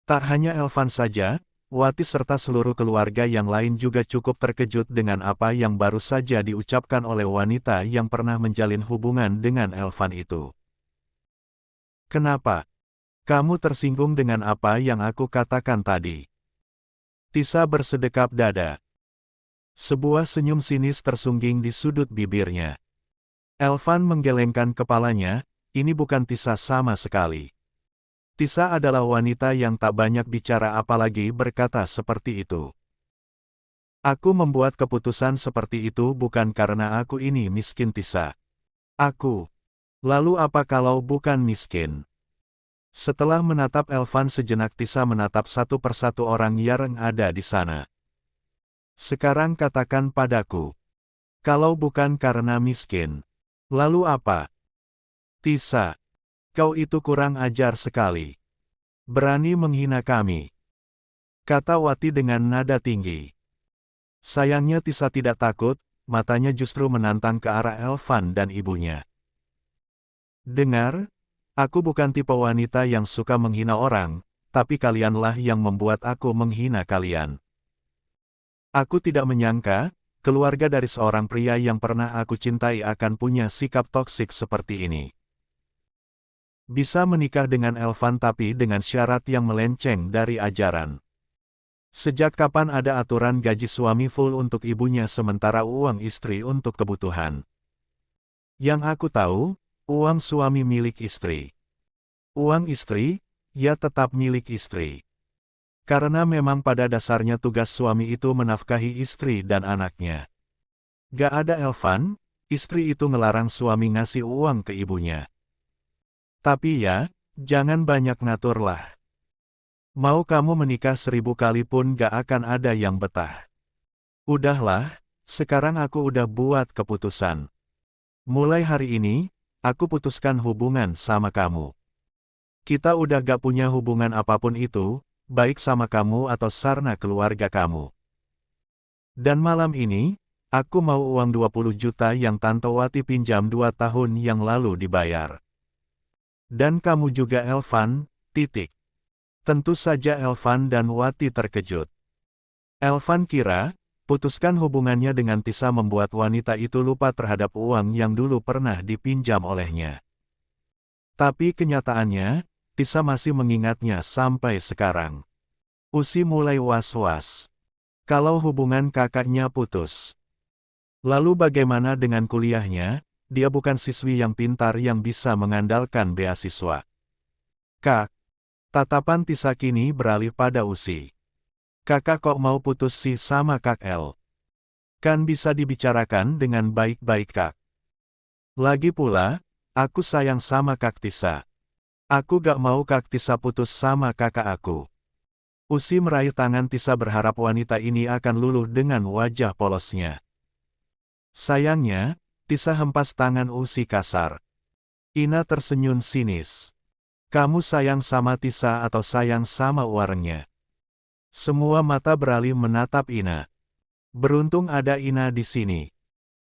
Tak hanya Elvan saja, Wati serta seluruh keluarga yang lain juga cukup terkejut dengan apa yang baru saja diucapkan oleh wanita yang pernah menjalin hubungan dengan Elvan itu. Kenapa? Kamu tersinggung dengan apa yang aku katakan tadi? Tisa bersedekap dada. Sebuah senyum sinis tersungging di sudut bibirnya. Elvan menggelengkan kepalanya, ini bukan Tisa sama sekali. Tisa adalah wanita yang tak banyak bicara apalagi berkata seperti itu. Aku membuat keputusan seperti itu bukan karena aku ini miskin Tisa. Aku. Lalu apa kalau bukan miskin? Setelah menatap Elvan sejenak Tisa menatap satu persatu orang yang ada di sana. Sekarang katakan padaku. Kalau bukan karena miskin. Lalu apa? Tisa. Kau itu kurang ajar sekali. Berani menghina kami. Kata Wati dengan nada tinggi. Sayangnya Tisa tidak takut, matanya justru menantang ke arah Elvan dan ibunya. Dengar, aku bukan tipe wanita yang suka menghina orang, tapi kalianlah yang membuat aku menghina kalian. Aku tidak menyangka, keluarga dari seorang pria yang pernah aku cintai akan punya sikap toksik seperti ini. Bisa menikah dengan Elvan tapi dengan syarat yang melenceng dari ajaran. Sejak kapan ada aturan gaji suami full untuk ibunya sementara uang istri untuk kebutuhan? Yang aku tahu, uang suami milik istri. Uang istri, ya tetap milik istri. Karena memang pada dasarnya tugas suami itu menafkahi istri dan anaknya. Gak ada Elvan, istri itu ngelarang suami ngasih uang ke ibunya. Tapi ya, jangan banyak ngaturlah. Mau kamu menikah 1000 kali pun gak akan ada yang betah. Udahlah, sekarang aku udah buat keputusan. Mulai hari ini, aku putuskan hubungan sama kamu. Kita udah gak punya hubungan apapun itu, baik sama kamu atau sarna keluarga kamu. Dan malam ini, aku mau uang 20 juta yang Tante Wati pinjam 2 tahun yang lalu dibayar. Dan kamu juga Elvan, titik. Tentu saja Elvan dan Wati terkejut. Elvan kira, putuskan hubungannya dengan Tisa membuat wanita itu lupa terhadap uang yang dulu pernah dipinjam olehnya. Tapi kenyataannya, Tisa masih mengingatnya sampai sekarang. Usi mulai was-was. Kalau hubungan kakaknya putus. Lalu bagaimana dengan kuliahnya? Dia bukan siswi yang pintar yang bisa mengandalkan beasiswa. Kak. Tatapan Tisa kini beralih pada Usi. Kakak kok mau putus sih sama Kak El? Kan bisa dibicarakan dengan baik-baik Kak. Lagi pula, aku sayang sama Kak Tisa. Aku gak mau Kak Tisa putus sama kakak aku. Usi meraih tangan Tisa berharap wanita ini akan luluh dengan wajah polosnya. Sayangnya, Tisa hempas tangan Usi kasar. Ina tersenyum sinis. Kamu sayang sama Tisa atau sayang sama uangnya? Semua mata beralih menatap Ina. Beruntung ada Ina di sini.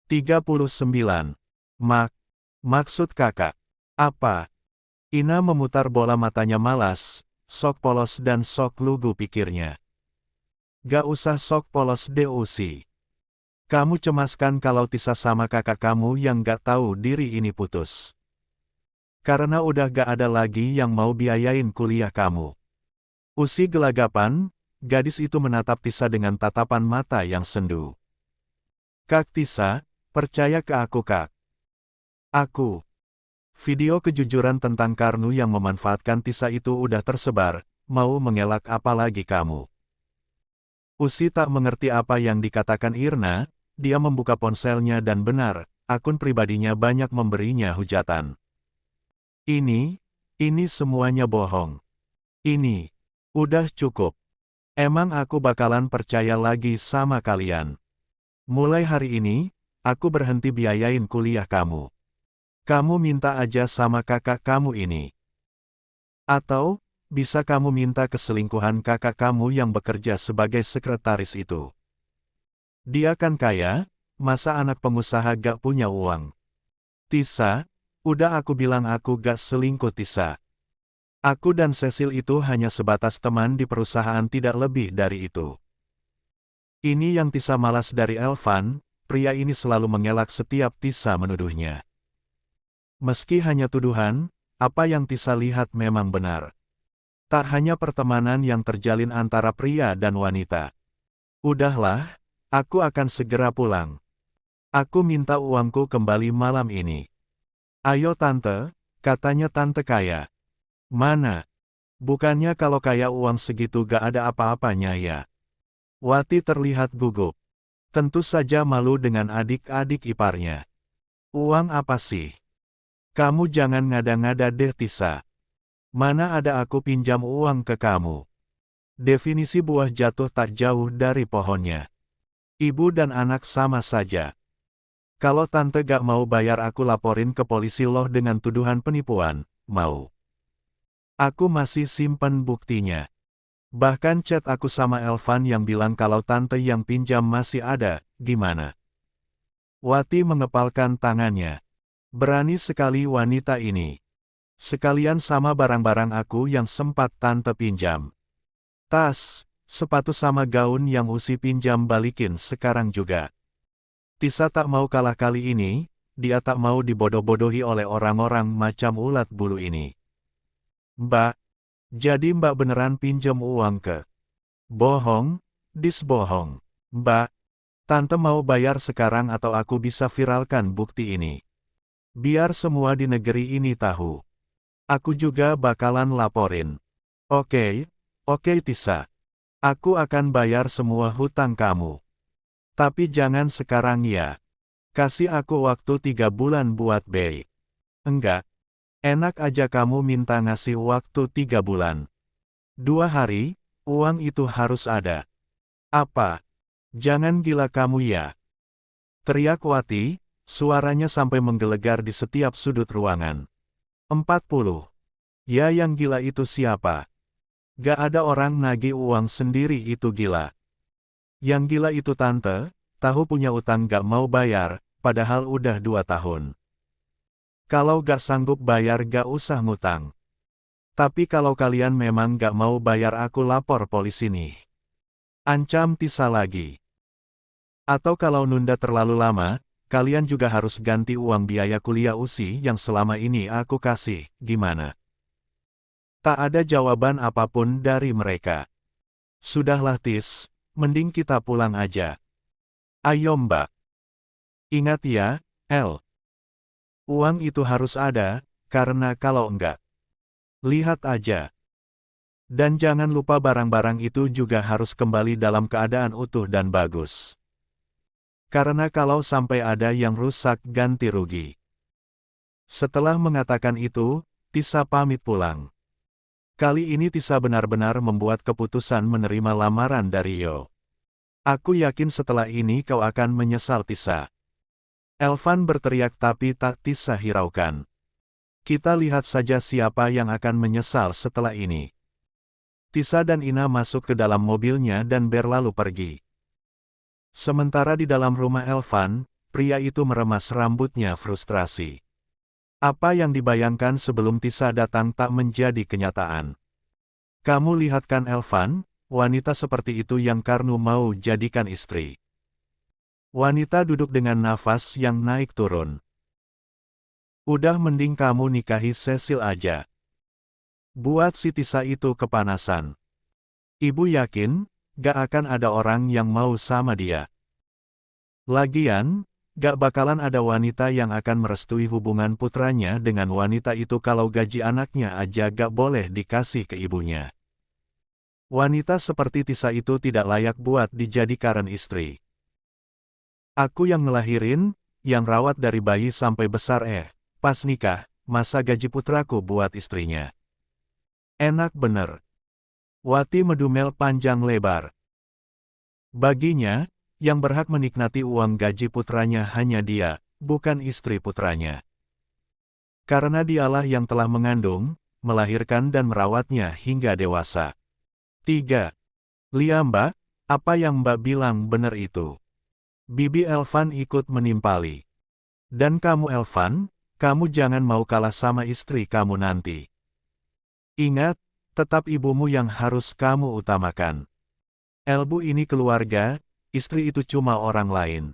39. Maksud kakak. Apa? Ina memutar bola matanya malas, sok polos dan sok lugu pikirnya. Gak usah sok polos Usi. Kamu cemaskan kalau Tisa sama kakak kamu yang gak tahu diri ini putus. Karena udah gak ada lagi yang mau biayain kuliah kamu. Usi gelagapan, gadis itu menatap Tisa dengan tatapan mata yang sendu. Kak Tisa, percaya ke aku kak. Aku. Video kejujuran tentang Karnu yang memanfaatkan Tisa itu udah tersebar, mau mengelak apa lagi kamu? Usi tak mengerti apa yang dikatakan Irna, dia membuka ponselnya dan benar, akun pribadinya banyak memberinya hujatan. Ini semuanya bohong. Ini, udah cukup. Emang aku bakalan percaya lagi sama kalian. Mulai hari ini, aku berhenti biayain kuliah kamu. Kamu minta aja sama kakak kamu ini. Atau, bisa kamu minta keselingkuhan kakak kamu yang bekerja sebagai sekretaris itu. Dia kan kaya, masa anak pengusaha gak punya uang? Tisa, udah aku bilang aku gak selingkuh Tisa. Aku dan Cecil itu hanya sebatas teman di perusahaan tidak lebih dari itu. Ini yang Tisa malas dari Elvan, pria ini selalu mengelak setiap Tisa menuduhnya. Meski hanya tuduhan, apa yang Tisa lihat memang benar. Tak hanya pertemanan yang terjalin antara pria dan wanita. Udahlah, aku akan segera pulang. Aku minta uangku kembali malam ini. Ayo tante, katanya tante kaya. Mana? Bukannya kalau kaya uang segitu gak ada apa-apanya ya? Wati terlihat gugup. Tentu saja malu dengan adik-adik iparnya. Uang apa sih? Kamu jangan ngada-ngada deh Tisa. Mana ada aku pinjam uang ke kamu? Definisi buah jatuh tak jauh dari pohonnya. Ibu dan anak sama saja. Kalau tante gak mau bayar aku laporin ke polisi loh dengan tuduhan penipuan, mau. Aku masih simpen buktinya. Bahkan chat aku sama Elvan yang bilang kalau tante yang pinjam masih ada, gimana? Wati mengepalkan tangannya. Berani sekali wanita ini. Sekalian sama barang-barang aku yang sempat tante pinjam. Tas, sepatu sama gaun yang Usi pinjam balikin sekarang juga. Tisa tak mau kalah kali ini, dia tak mau dibodoh-bodohi oleh orang-orang macam ulat bulu ini. Mbak, jadi mbak beneran pinjam uang ke? Bohong, disbohong. Mbak, tante mau bayar sekarang atau aku bisa viralkan bukti ini. Biar semua di negeri ini tahu. Aku juga bakalan laporin. Oke, Tisa. Aku akan bayar semua hutang kamu. Tapi jangan sekarang ya. Kasih aku waktu 3 bulan buat baik. Enggak. Enak aja kamu minta ngasih waktu 3 bulan. 2 hari, uang itu harus ada. Apa? Jangan gila kamu ya. Teriak Wati, suaranya sampai menggelegar di setiap sudut ruangan. 40. Ya yang gila itu siapa? Gak ada orang nagih uang sendiri itu gila. Yang gila itu tante, tahu punya utang gak mau bayar, padahal udah 2 tahun. Kalau gak sanggup bayar gak usah ngutang. Tapi kalau kalian memang gak mau bayar aku lapor polisi nih. Ancam Tisa lagi. Atau kalau nunda terlalu lama, kalian juga harus ganti uang biaya kuliah Usi yang selama ini aku kasih, gimana? Tak ada jawaban apapun dari mereka. Sudahlah Tis, mending kita pulang aja. Ayo mbak. Ingat ya, El. Uang itu harus ada, karena kalau enggak, lihat aja. Dan jangan lupa barang-barang itu juga harus kembali dalam keadaan utuh dan bagus. Karena kalau sampai ada yang rusak ganti rugi. Setelah mengatakan itu, Tisa pamit pulang. Kali ini Tisa benar-benar membuat keputusan menerima lamaran dari Yo. Aku yakin setelah ini kau akan menyesal Tisa. Elvan berteriak tapi tak Tisa hiraukan. Kita lihat saja siapa yang akan menyesal setelah ini. Tisa dan Ina masuk ke dalam mobilnya dan berlalu pergi. Sementara di dalam rumah Elvan, pria itu meremas rambutnya frustrasi. Apa yang dibayangkan sebelum Tisa datang tak menjadi kenyataan. Kamu lihat kan Elvan, wanita seperti itu yang Karnu mau jadikan istri. Wanita duduk dengan nafas yang naik turun. Udah mending kamu nikahi Cecil aja. Buat si Tisa itu kepanasan. Ibu yakin, gak akan ada orang yang mau sama dia. Lagian, gak bakalan ada wanita yang akan merestui hubungan putranya dengan wanita itu kalau gaji anaknya aja gak boleh dikasih ke ibunya. Wanita seperti Tisa itu tidak layak buat dijadikan istri. Aku yang ngelahirin, yang rawat dari bayi sampai besar pas nikah, masa gaji putraku buat istrinya. Enak bener. Wati medumel panjang lebar. Baginya, yang berhak menikmati uang gaji putranya hanya dia, bukan istri putranya. Karena dialah yang telah mengandung, melahirkan dan merawatnya hingga dewasa. 3. Lia Mbak, apa yang Mbak bilang benar itu. Bibi Elvan ikut menimpali. Dan kamu Elvan, kamu jangan mau kalah sama istri kamu nanti. Ingat, tetap ibumu yang harus kamu utamakan. Elbu ini keluarga, istri itu cuma orang lain.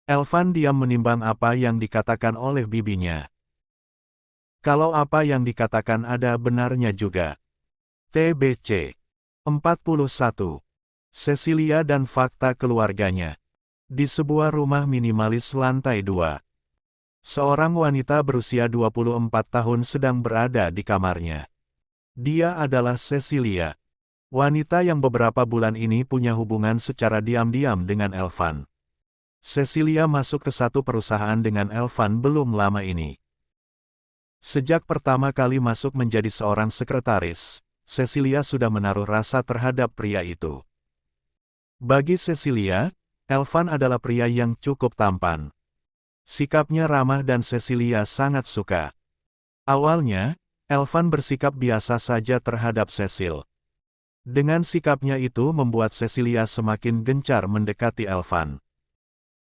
Elvan diam menimbang apa yang dikatakan oleh bibinya. Kalau apa yang dikatakan ada benarnya juga. TBC 41. Cecilia dan fakta keluarganya. Di sebuah rumah minimalis lantai 2. Seorang wanita berusia 24 tahun sedang berada di kamarnya. Dia adalah Cecilia. Wanita yang beberapa bulan ini punya hubungan secara diam-diam dengan Elvan. Cecilia masuk ke satu perusahaan dengan Elvan belum lama ini. Sejak pertama kali masuk menjadi seorang sekretaris, Cecilia sudah menaruh rasa terhadap pria itu. Bagi Cecilia, Elvan adalah pria yang cukup tampan. Sikapnya ramah dan Cecilia sangat suka. Awalnya, Elvan bersikap biasa saja terhadap Cecil. Dengan sikapnya itu membuat Cecilia semakin gencar mendekati Elvan.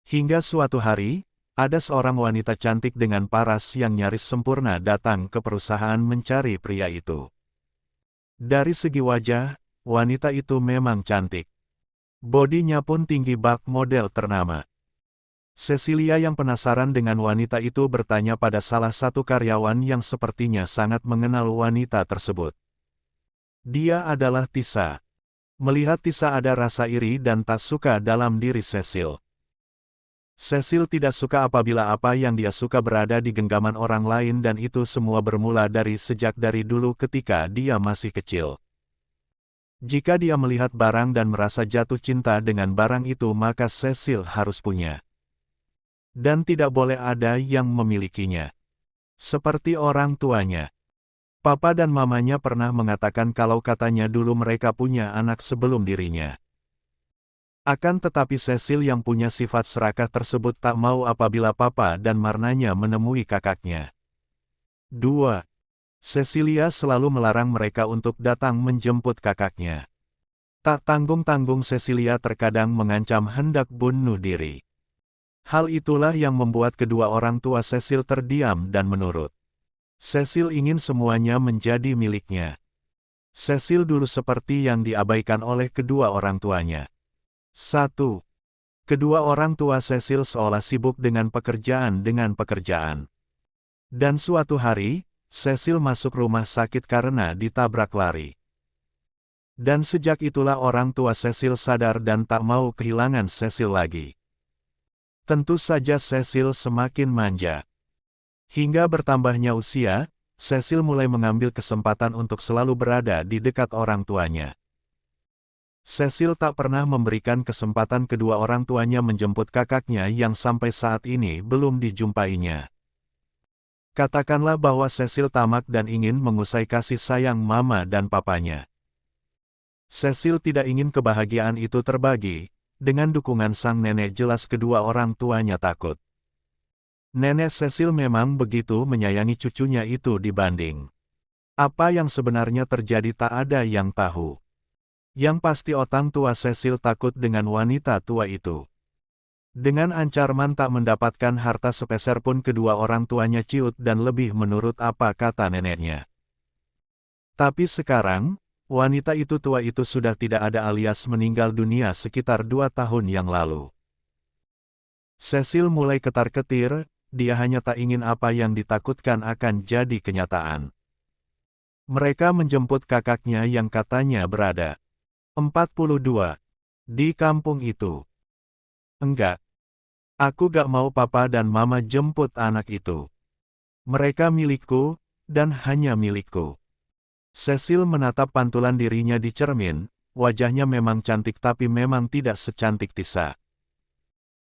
Hingga suatu hari, ada seorang wanita cantik dengan paras yang nyaris sempurna datang ke perusahaan mencari pria itu. Dari segi wajah, wanita itu memang cantik. Bodinya pun tinggi bak model ternama. Cecilia yang penasaran dengan wanita itu bertanya pada salah satu karyawan yang sepertinya sangat mengenal wanita tersebut. Dia adalah Tisa. Melihat Tisa ada rasa iri dan tak suka dalam diri Cecil. Cecil tidak suka apabila apa yang dia suka berada di genggaman orang lain dan itu semua bermula sejak dari dulu ketika dia masih kecil. Jika dia melihat barang dan merasa jatuh cinta dengan barang itu maka Cecil harus punya. Dan tidak boleh ada yang memilikinya. Seperti orang tuanya. Papa dan mamanya pernah mengatakan kalau katanya dulu mereka punya anak sebelum dirinya. Akan tetapi Cecil yang punya sifat serakah tersebut tak mau apabila papa dan marnanya menemui kakaknya. 2. Cecilia selalu melarang mereka untuk datang menjemput kakaknya. Tak tanggung-tanggung Cecilia terkadang mengancam hendak bunuh diri. Hal itulah yang membuat kedua orang tua Cecil terdiam dan menurut. Cecil ingin semuanya menjadi miliknya. Cecil dulu seperti yang diabaikan oleh kedua orang tuanya. 1. Kedua orang tua Cecil seolah sibuk dengan pekerjaan. Dan suatu hari, Cecil masuk rumah sakit karena ditabrak lari. Dan sejak itulah orang tua Cecil sadar dan tak mau kehilangan Cecil lagi. Tentu saja Cecil semakin manja. Hingga bertambahnya usia, Cecil mulai mengambil kesempatan untuk selalu berada di dekat orang tuanya. Cecil tak pernah memberikan kesempatan kedua orang tuanya menjemput kakaknya yang sampai saat ini belum dijumpainya. Katakanlah bahwa Cecil tamak dan ingin mengusai kasih sayang mama dan papanya. Cecil tidak ingin kebahagiaan itu terbagi. Dengan dukungan sang nenek jelas kedua orang tuanya takut. Nenek Cecil memang begitu menyayangi cucunya itu dibanding. Apa yang sebenarnya terjadi tak ada yang tahu. Yang pasti otang tua Cecil takut dengan wanita tua itu. Dengan ancaman tak mendapatkan harta sepeser pun kedua orang tuanya ciut dan lebih menurut apa kata neneknya. Tapi sekarang, wanita itu tua itu sudah tidak ada alias meninggal dunia sekitar 2 tahun yang lalu. Cecil mulai ketar-ketir, dia hanya tak ingin apa yang ditakutkan akan jadi kenyataan. Mereka menjemput kakaknya yang katanya berada 42 di kampung itu. Enggak. Aku gak mau papa dan mama jemput anak itu. Mereka milikku, dan hanya milikku. Cecil menatap pantulan dirinya di cermin, wajahnya memang cantik tapi memang tidak secantik Tisa.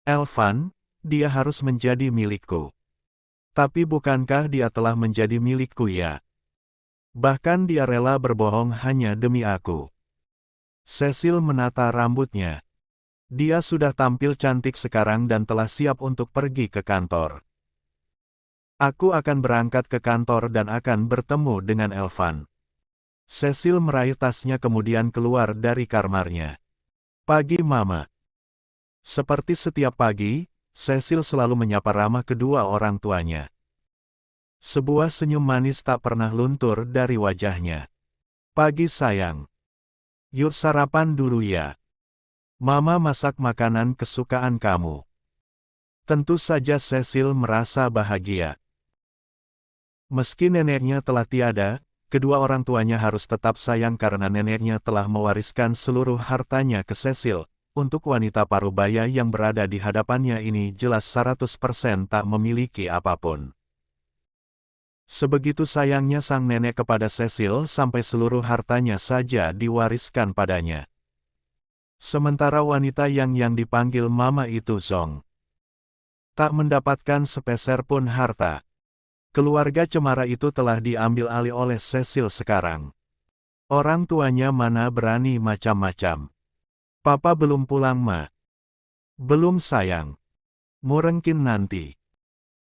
Elvan, dia harus menjadi milikku. Tapi bukankah dia telah menjadi milikku ya? Bahkan dia rela berbohong hanya demi aku. Cecil menata rambutnya. Dia sudah tampil cantik sekarang dan telah siap untuk pergi ke kantor. Aku akan berangkat ke kantor dan akan bertemu dengan Elvan. Cecil meraih tasnya kemudian keluar dari kamarnya. Pagi Mama. Seperti setiap pagi, Cecil selalu menyapa ramah kedua orang tuanya. Sebuah senyum manis tak pernah luntur dari wajahnya. Pagi sayang. Yuk sarapan dulu ya. Mama masak makanan kesukaan kamu. Tentu saja Cecil merasa bahagia. Meski neneknya telah tiada, kedua orang tuanya harus tetap sayang karena neneknya telah mewariskan seluruh hartanya ke Cecil. Untuk wanita parubaya yang berada di hadapannya ini jelas 100% tak memiliki apapun. Sebegitu sayangnya sang nenek kepada Cecil sampai seluruh hartanya saja diwariskan padanya. Sementara wanita yang dipanggil mama itu Zong tak mendapatkan sepeser pun harta. Keluarga cemara itu telah diambil alih oleh Cecil sekarang. Orang tuanya mana berani macam-macam. Papa belum pulang Ma. Belum sayang. Murengkin nanti.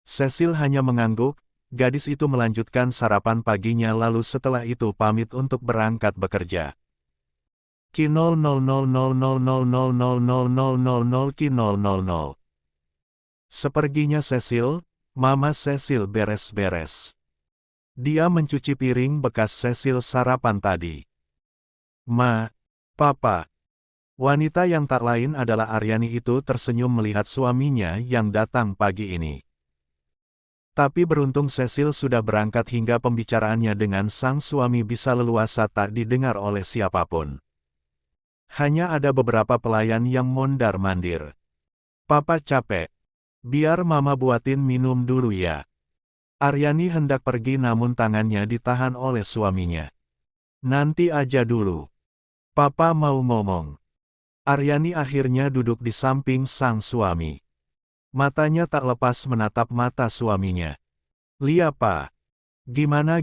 Cecil hanya mengangguk, gadis itu melanjutkan sarapan paginya lalu setelah itu pamit untuk berangkat bekerja. Ki 0000000000 Ki 000. Seperginya Cecil, Mama Cecil beres-beres. Dia mencuci piring bekas Cecil sarapan tadi. Ma, Papa. Wanita yang tak lain adalah Aryani itu tersenyum melihat suaminya yang datang pagi ini. Tapi beruntung Cecil sudah berangkat hingga pembicaraannya dengan sang suami bisa leluasa tak didengar oleh siapapun. Hanya ada beberapa pelayan yang mondar-mandir. Papa capek. Biar mama buatin minum dulu ya. Aryani hendak pergi namun tangannya ditahan oleh suaminya. Nanti aja dulu. Papa mau ngomong. Aryani akhirnya duduk di samping sang suami. Matanya tak lepas menatap mata suaminya. Lia Pa. Gimana?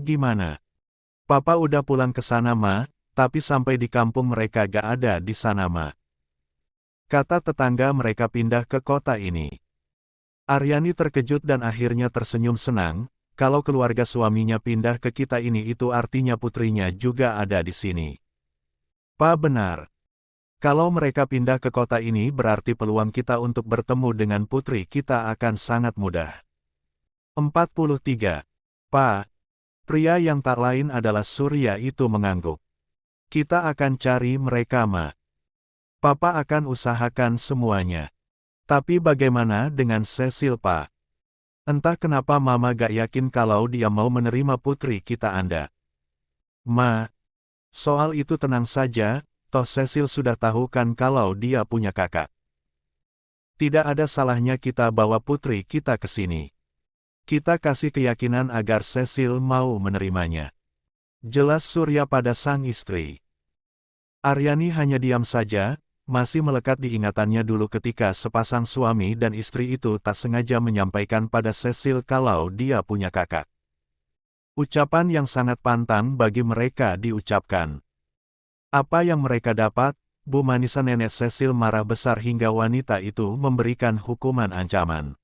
Papa udah pulang ke sana Ma, tapi sampai di kampung mereka gak ada di sana Ma. Kata tetangga mereka pindah ke kota ini. Aryani terkejut dan akhirnya tersenyum senang, kalau keluarga suaminya pindah ke kita ini itu artinya putrinya juga ada di sini. Pa benar. Kalau mereka pindah ke kota ini berarti peluang kita untuk bertemu dengan putri kita akan sangat mudah. 43. Pa. Pria yang tak lain adalah Surya itu mengangguk. Kita akan cari mereka Ma. Papa akan usahakan semuanya. Tapi bagaimana dengan Cecil Pa? Entah kenapa Mama gak yakin kalau dia mau menerima putri kita Anda. Ma, soal itu tenang saja, toh Cecil sudah tahu kan kalau dia punya kakak. Tidak ada salahnya kita bawa putri kita ke sini. Kita kasih keyakinan agar Cecil mau menerimanya. Jelas Surya pada sang istri. Aryani hanya diam saja, masih melekat di ingatannya dulu ketika sepasang suami dan istri itu tak sengaja menyampaikan pada Cecil kalau dia punya kakak. Ucapan yang sangat pantang bagi mereka diucapkan. Apa yang mereka dapat? Bu Manisa nenek Cecil marah besar hingga wanita itu memberikan hukuman ancaman.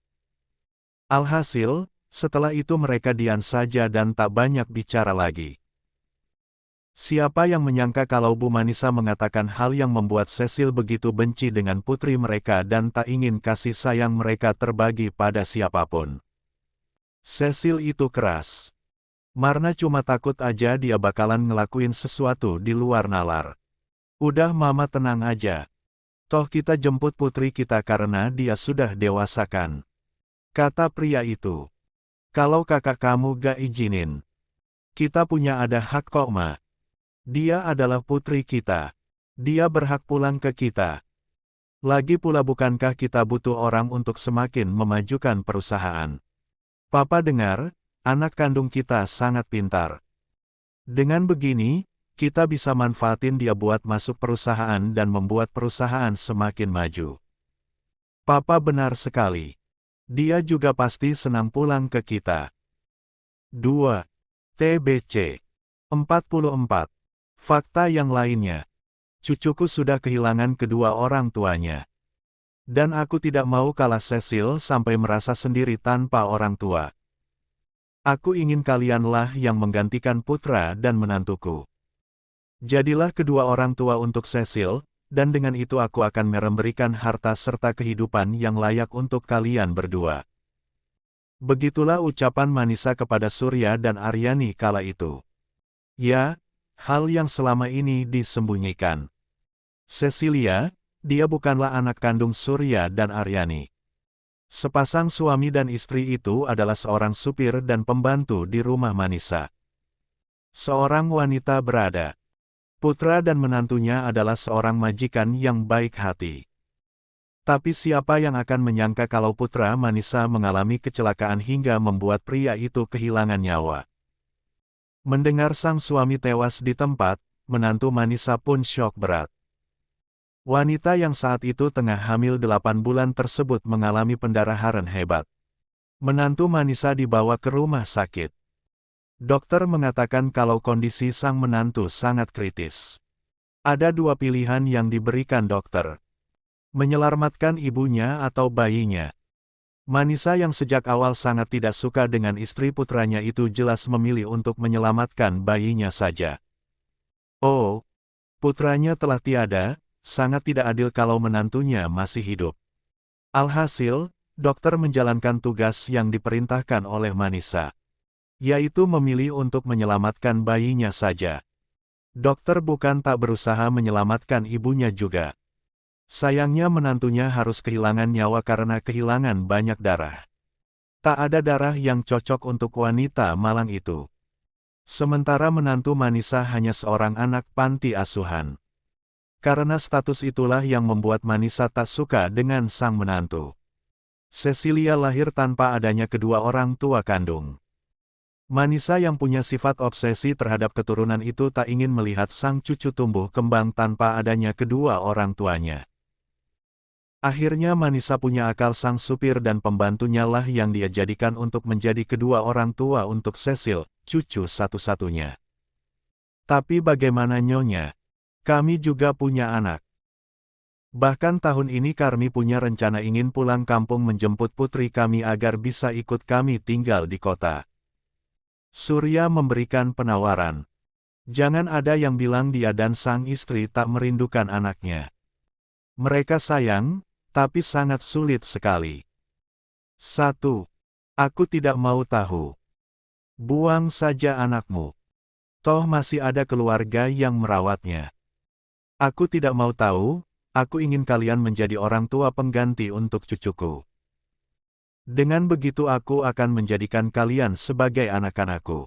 Alhasil, setelah itu mereka diam saja dan tak banyak bicara lagi. Siapa yang menyangka kalau Bu Manisa mengatakan hal yang membuat Cecil begitu benci dengan putri mereka dan tak ingin kasih sayang mereka terbagi pada siapapun. Cecil itu keras. Marna cuma takut aja dia bakalan ngelakuin sesuatu di luar nalar. Udah mama tenang aja. Toh kita jemput putri kita karena dia sudah dewasa kan. Kata pria itu. Kalau kakak kamu gak izinin. Kita punya ada hak kok ma. Dia adalah putri kita. Dia berhak pulang ke kita. Lagi pula bukankah kita butuh orang untuk semakin memajukan perusahaan? Papa dengar, anak kandung kita sangat pintar. Dengan begini, kita bisa manfaatin dia buat masuk perusahaan dan membuat perusahaan semakin maju. Papa benar sekali. Dia juga pasti senang pulang ke kita. 2. TBC 44. Fakta yang lainnya. Cucuku sudah kehilangan kedua orang tuanya. Dan aku tidak mau kalah Cecil sampai merasa sendiri tanpa orang tua. Aku ingin kalianlah yang menggantikan putra dan menantuku. Jadilah kedua orang tua untuk Cecil, dan dengan itu aku akan memberikan harta serta kehidupan yang layak untuk kalian berdua. Begitulah ucapan Manisa kepada Surya dan Aryani kala itu. Ya, hal yang selama ini disembunyikan. Cecilia, dia bukanlah anak kandung Surya dan Aryani. Sepasang suami dan istri itu adalah seorang supir dan pembantu di rumah Manisa. Seorang wanita berada. Putra dan menantunya adalah seorang majikan yang baik hati. Tapi siapa yang akan menyangka kalau putra Manisa mengalami kecelakaan hingga membuat pria itu kehilangan nyawa. Mendengar sang suami tewas di tempat, menantu Manisa pun syok berat. Wanita yang saat itu tengah hamil 8 bulan tersebut mengalami pendarahan hebat. Menantu Manisa dibawa ke rumah sakit. Dokter mengatakan kalau kondisi sang menantu sangat kritis. Ada 2 pilihan yang diberikan dokter. Menyelamatkan ibunya atau bayinya. Manisa yang sejak awal sangat tidak suka dengan istri putranya itu jelas memilih untuk menyelamatkan bayinya saja. Oh, putranya telah tiada, sangat tidak adil kalau menantunya masih hidup. Alhasil, dokter menjalankan tugas yang diperintahkan oleh Manisa, yaitu memilih untuk menyelamatkan bayinya saja. Dokter bukan tak berusaha menyelamatkan ibunya juga. Sayangnya menantunya harus kehilangan nyawa karena kehilangan banyak darah. Tak ada darah yang cocok untuk wanita malang itu. Sementara menantu Manisa hanya seorang anak panti asuhan. Karena status itulah yang membuat Manisa tak suka dengan sang menantu. Cecilia lahir tanpa adanya kedua orang tua kandung. Manisa yang punya sifat obsesi terhadap keturunan itu tak ingin melihat sang cucu tumbuh kembang tanpa adanya kedua orang tuanya. Akhirnya Manisa punya akal sang supir dan pembantunya lah yang dia jadikan untuk menjadi kedua orang tua untuk Cecil, cucu satu-satunya. Tapi bagaimana nyonya? Kami juga punya anak. Bahkan tahun ini kami punya rencana ingin pulang kampung menjemput putri kami agar bisa ikut kami tinggal di kota. Surya memberikan penawaran. Jangan ada yang bilang dia dan sang istri tak merindukan anaknya. Mereka sayang, tapi sangat sulit sekali. 1. Aku tidak mau tahu. Buang saja anakmu. Toh masih ada keluarga yang merawatnya. Aku tidak mau tahu, aku ingin kalian menjadi orang tua pengganti untuk cucuku. Dengan begitu aku akan menjadikan kalian sebagai anak-anakku.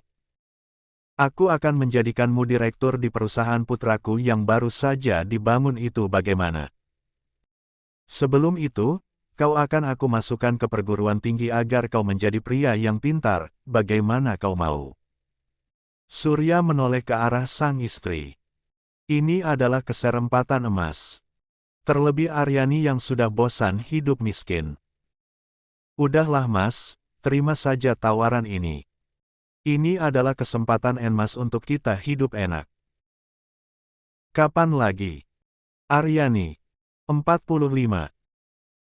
Aku akan menjadikanmu direktur di perusahaan putraku yang baru saja dibangun itu bagaimana? Sebelum itu, kau akan aku masukkan ke perguruan tinggi agar kau menjadi pria yang pintar, bagaimana kau mau? Surya menoleh ke arah sang istri. Ini adalah kesempatan emas. Terlebih Aryani yang sudah bosan hidup miskin. Udahlah mas, terima saja tawaran ini. Ini adalah kesempatan emas untuk kita hidup enak. Kapan lagi? Aryani 45.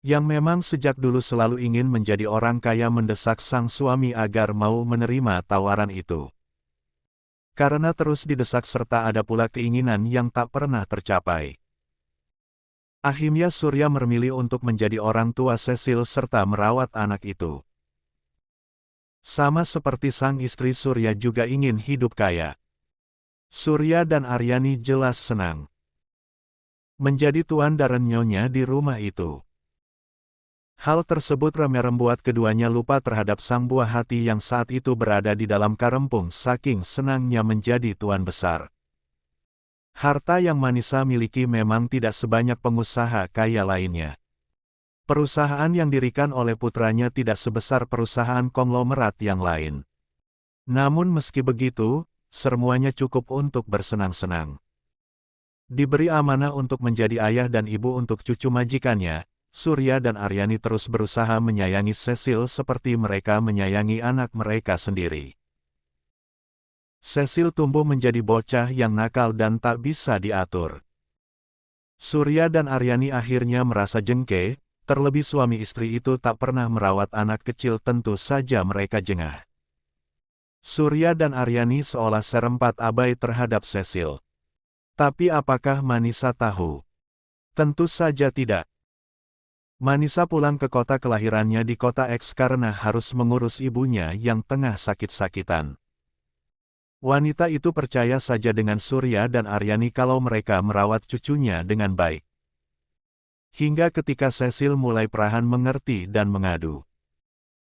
yang memang sejak dulu selalu ingin menjadi orang kaya mendesak sang suami agar mau menerima tawaran itu. Karena terus didesak serta ada pula keinginan yang tak pernah tercapai. Akhirnya Surya memilih untuk menjadi orang tua Cecil serta merawat anak itu. Sama seperti sang istri Surya juga ingin hidup kaya. Surya dan Aryani jelas senang menjadi tuan dan nyonya di rumah itu. Hal tersebut membuat keduanya lupa terhadap sang buah hati yang saat itu berada di dalam karempung saking senangnya menjadi tuan besar. Harta yang Manisa miliki memang tidak sebanyak pengusaha kaya lainnya. Perusahaan yang didirikan oleh putranya tidak sebesar perusahaan konglomerat yang lain. Namun meski begitu, semuanya cukup untuk bersenang-senang. Diberi amanah untuk menjadi ayah dan ibu untuk cucu majikannya, Surya dan Aryani terus berusaha menyayangi Cecil seperti mereka menyayangi anak mereka sendiri. Cecil tumbuh menjadi bocah yang nakal dan tak bisa diatur. Surya dan Aryani akhirnya merasa jengke, terlebih suami istri itu tak pernah merawat anak kecil, tentu saja mereka jengah. Surya dan Aryani seolah serempat abai terhadap Cecil. Tapi apakah Manisa tahu? Tentu saja tidak. Manisa pulang ke kota kelahirannya di kota X karena harus mengurus ibunya yang tengah sakit-sakitan. Wanita itu percaya saja dengan Surya dan Aryani kalau mereka merawat cucunya dengan baik. Hingga ketika Cecil mulai perlahan mengerti dan mengadu.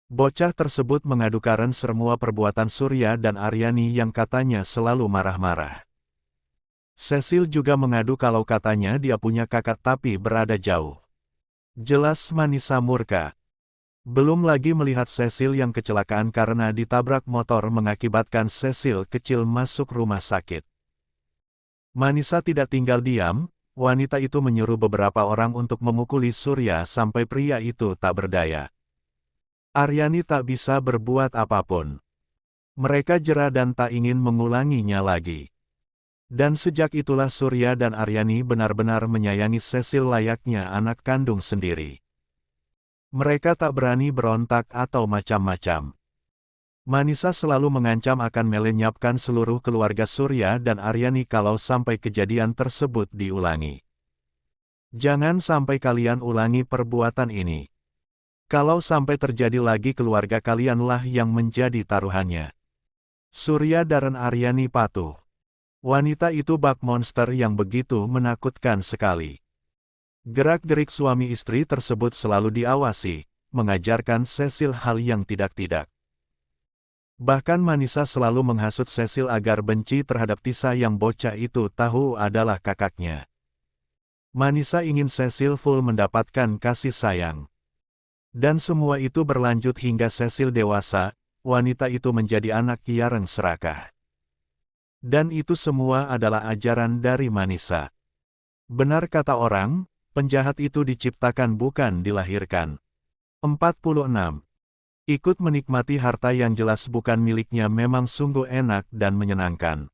Bocah tersebut mengadu karena semua perbuatan Surya dan Aryani yang katanya selalu marah-marah. Cecil juga mengadu kalau katanya dia punya kakak tapi berada jauh. Jelas Manisa murka. Belum lagi melihat Cecil yang kecelakaan karena ditabrak motor mengakibatkan Cecil kecil masuk rumah sakit. Manisa tidak tinggal diam, wanita itu menyuruh beberapa orang untuk memukuli Surya sampai pria itu tak berdaya. Aryani tak bisa berbuat apapun. Mereka jera dan tak ingin mengulanginya lagi. Dan sejak itulah Surya dan Aryani benar-benar menyayangi Cecil layaknya anak kandung sendiri. Mereka tak berani berontak atau macam-macam. Manisa selalu mengancam akan melenyapkan seluruh keluarga Surya dan Aryani kalau sampai kejadian tersebut diulangi. Jangan sampai kalian ulangi perbuatan ini. Kalau sampai terjadi lagi, keluarga kalianlah yang menjadi taruhannya. Surya dan Aryani patuh. Wanita itu bak monster yang begitu menakutkan sekali. Gerak-gerik suami istri tersebut selalu diawasi, mengajarkan Cecil hal yang tidak-tidak. Bahkan Manisa selalu menghasut Cecil agar benci terhadap Tisa yang bocah itu tahu adalah kakaknya. Manisa ingin Cecil full mendapatkan kasih sayang. Dan semua itu berlanjut hingga Cecil dewasa, wanita itu menjadi anak yang serakah. Dan itu semua adalah ajaran dari Manisa. Benar kata orang, penjahat itu diciptakan bukan dilahirkan. 46. Ikut menikmati harta yang jelas bukan miliknya memang sungguh enak dan menyenangkan.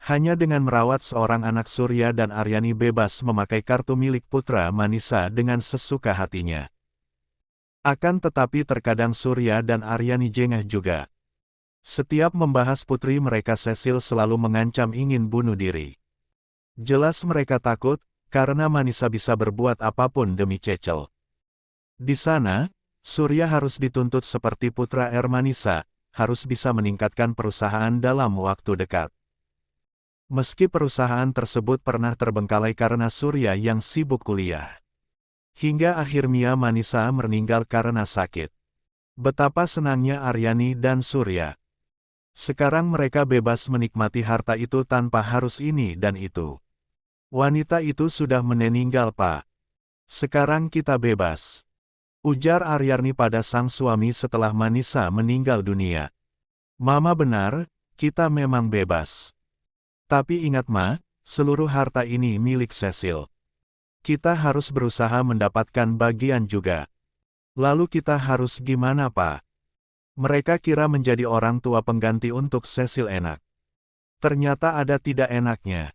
Hanya dengan merawat seorang anak, Surya dan Aryani bebas memakai kartu milik putra Manisa dengan sesuka hatinya. Akan tetapi terkadang Surya dan Aryani jengah juga. Setiap membahas putri mereka, Cecil selalu mengancam ingin bunuh diri. Jelas mereka takut, karena Manisa bisa berbuat apapun demi Cecil. Di sana, Surya harus dituntut seperti putra Manisa, harus bisa meningkatkan perusahaan dalam waktu dekat. Meski perusahaan tersebut pernah terbengkalai karena Surya yang sibuk kuliah. Hingga akhirnya Manisa meninggal karena sakit. Betapa senangnya Aryani dan Surya. Sekarang mereka bebas menikmati harta itu tanpa harus ini dan itu. Wanita itu sudah meninggal, Pak. Sekarang kita bebas. Ujar Aryani pada sang suami setelah Manisa meninggal dunia. Mama benar, kita memang bebas. Tapi ingat Ma, seluruh harta ini milik Cecil. Kita harus berusaha mendapatkan bagian juga. Lalu kita harus gimana, Pak? Mereka kira menjadi orang tua pengganti untuk Cecil enak. Ternyata ada tidak enaknya.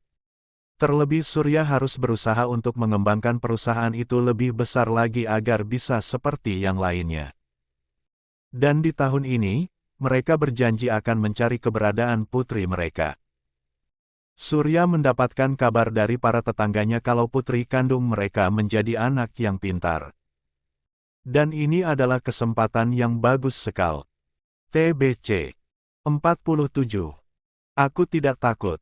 Terlebih Surya harus berusaha untuk mengembangkan perusahaan itu lebih besar lagi agar bisa seperti yang lainnya. Dan di tahun ini, mereka berjanji akan mencari keberadaan putri mereka. Surya mendapatkan kabar dari para tetangganya kalau putri kandung mereka menjadi anak yang pintar. Dan ini adalah kesempatan yang bagus sekali. TBC 47. Aku tidak takut.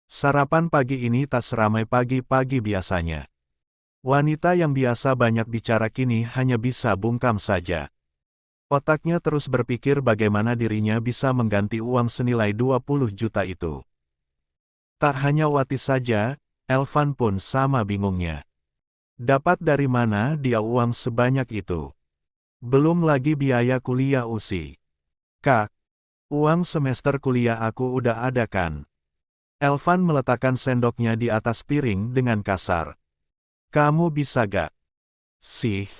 Sarapan pagi ini tak seramai pagi-pagi biasanya. Wanita yang biasa banyak bicara kini hanya bisa bungkam saja. Otaknya terus berpikir bagaimana dirinya bisa mengganti uang senilai 20 juta itu. Tak hanya Wati saja, Elvan pun sama bingungnya. Dapat dari mana dia uang sebanyak itu? Belum lagi biaya kuliah Usi. Kak, uang semester kuliah aku udah ada kan? Elvan meletakkan sendoknya di atas piring dengan kasar. Kamu bisa gak? Sih.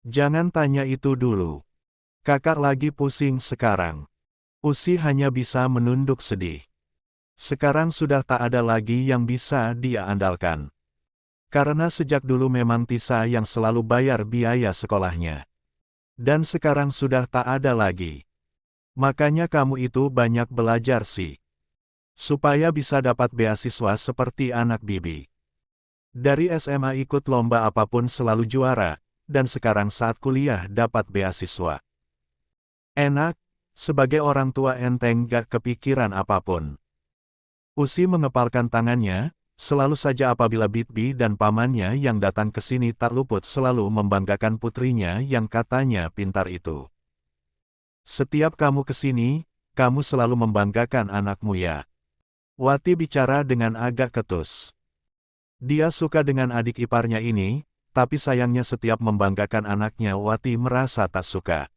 Jangan tanya itu dulu. Kakak lagi pusing sekarang. Usi hanya bisa menunduk sedih. Sekarang sudah tak ada lagi yang bisa dia andalkan. Karena sejak dulu memang Tisa yang selalu bayar biaya sekolahnya. Dan sekarang sudah tak ada lagi. Makanya kamu itu banyak belajar sih. Supaya bisa dapat beasiswa seperti anak Bibi. Dari SMA ikut lomba apapun selalu juara, dan sekarang saat kuliah dapat beasiswa. Enak, sebagai orang tua enteng gak kepikiran apapun. Usi mengepalkan tangannya, selalu saja apabila Bitbi dan pamannya yang datang ke sini tak luput selalu membanggakan putrinya yang katanya pintar itu. Setiap kamu ke sini, kamu selalu membanggakan anakmu ya. Wati bicara dengan agak ketus. Dia suka dengan adik iparnya ini, tapi sayangnya setiap membanggakan anaknya Wati merasa tak suka.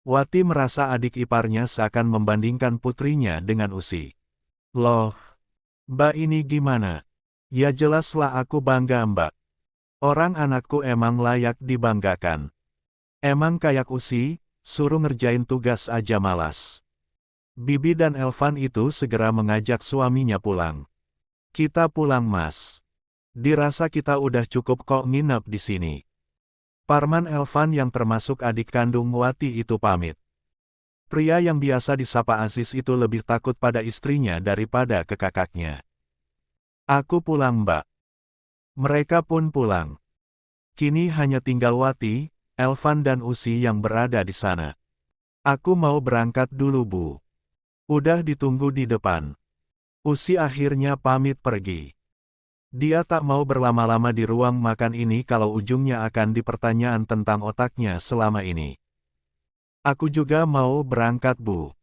Wati merasa adik iparnya seakan membandingkan putrinya dengan Usi. Loh, Mbak ini gimana? Ya jelaslah aku bangga Mbak. Orang anakku emang layak dibanggakan. Emang kayak Usi, suruh ngerjain tugas aja malas. Bibi dan Elvan itu segera mengajak suaminya pulang. Kita pulang mas. Dirasa kita udah cukup kok nginep di sini. Parman Elvan yang termasuk adik kandung Wati itu pamit. Pria yang biasa disapa Aziz itu lebih takut pada istrinya daripada ke kakaknya. Aku pulang mbak. Mereka pun pulang. Kini hanya tinggal Wati, Elvan dan Usi yang berada di sana. Aku mau berangkat dulu bu. Udah ditunggu di depan. Usi akhirnya pamit pergi. Dia tak mau berlama-lama di ruang makan ini kalau ujungnya akan dipertanyaan tentang otaknya selama ini. Aku juga mau berangkat bu.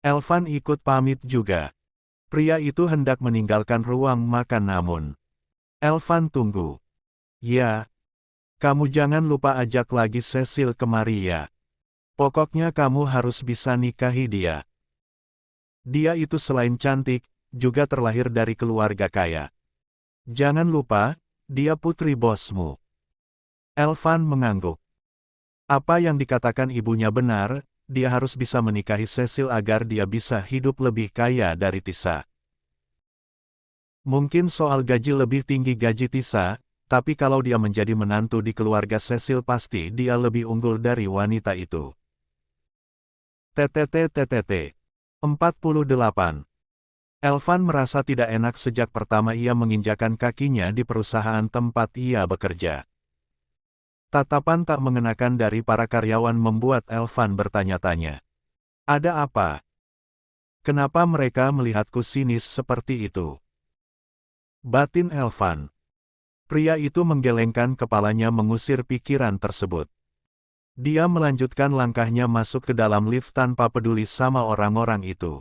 Elvan ikut pamit juga. Pria itu hendak meninggalkan ruang makan namun. Elvan tunggu. Ya. Kamu jangan lupa ajak lagi Cecil kemari ya. Pokoknya kamu harus bisa nikahi dia. Dia itu selain cantik, juga terlahir dari keluarga kaya. Jangan lupa, dia putri bosmu. Elvan mengangguk. Apa yang dikatakan ibunya benar, dia harus bisa menikahi Cecil agar dia bisa hidup lebih kaya dari Tisa. Mungkin soal gaji lebih tinggi gaji Tisa, tapi kalau dia menjadi menantu di keluarga Cecil pasti dia lebih unggul dari wanita itu. TTT 48. Elvan merasa tidak enak sejak pertama ia menginjakan kakinya di perusahaan tempat ia bekerja. Tatapan tak mengenakan dari para karyawan membuat Elvan bertanya-tanya. Ada apa? Kenapa mereka melihatku sinis seperti itu? Batin Elvan. Pria itu menggelengkan kepalanya mengusir pikiran tersebut. Dia melanjutkan langkahnya masuk ke dalam lift tanpa peduli sama orang-orang itu.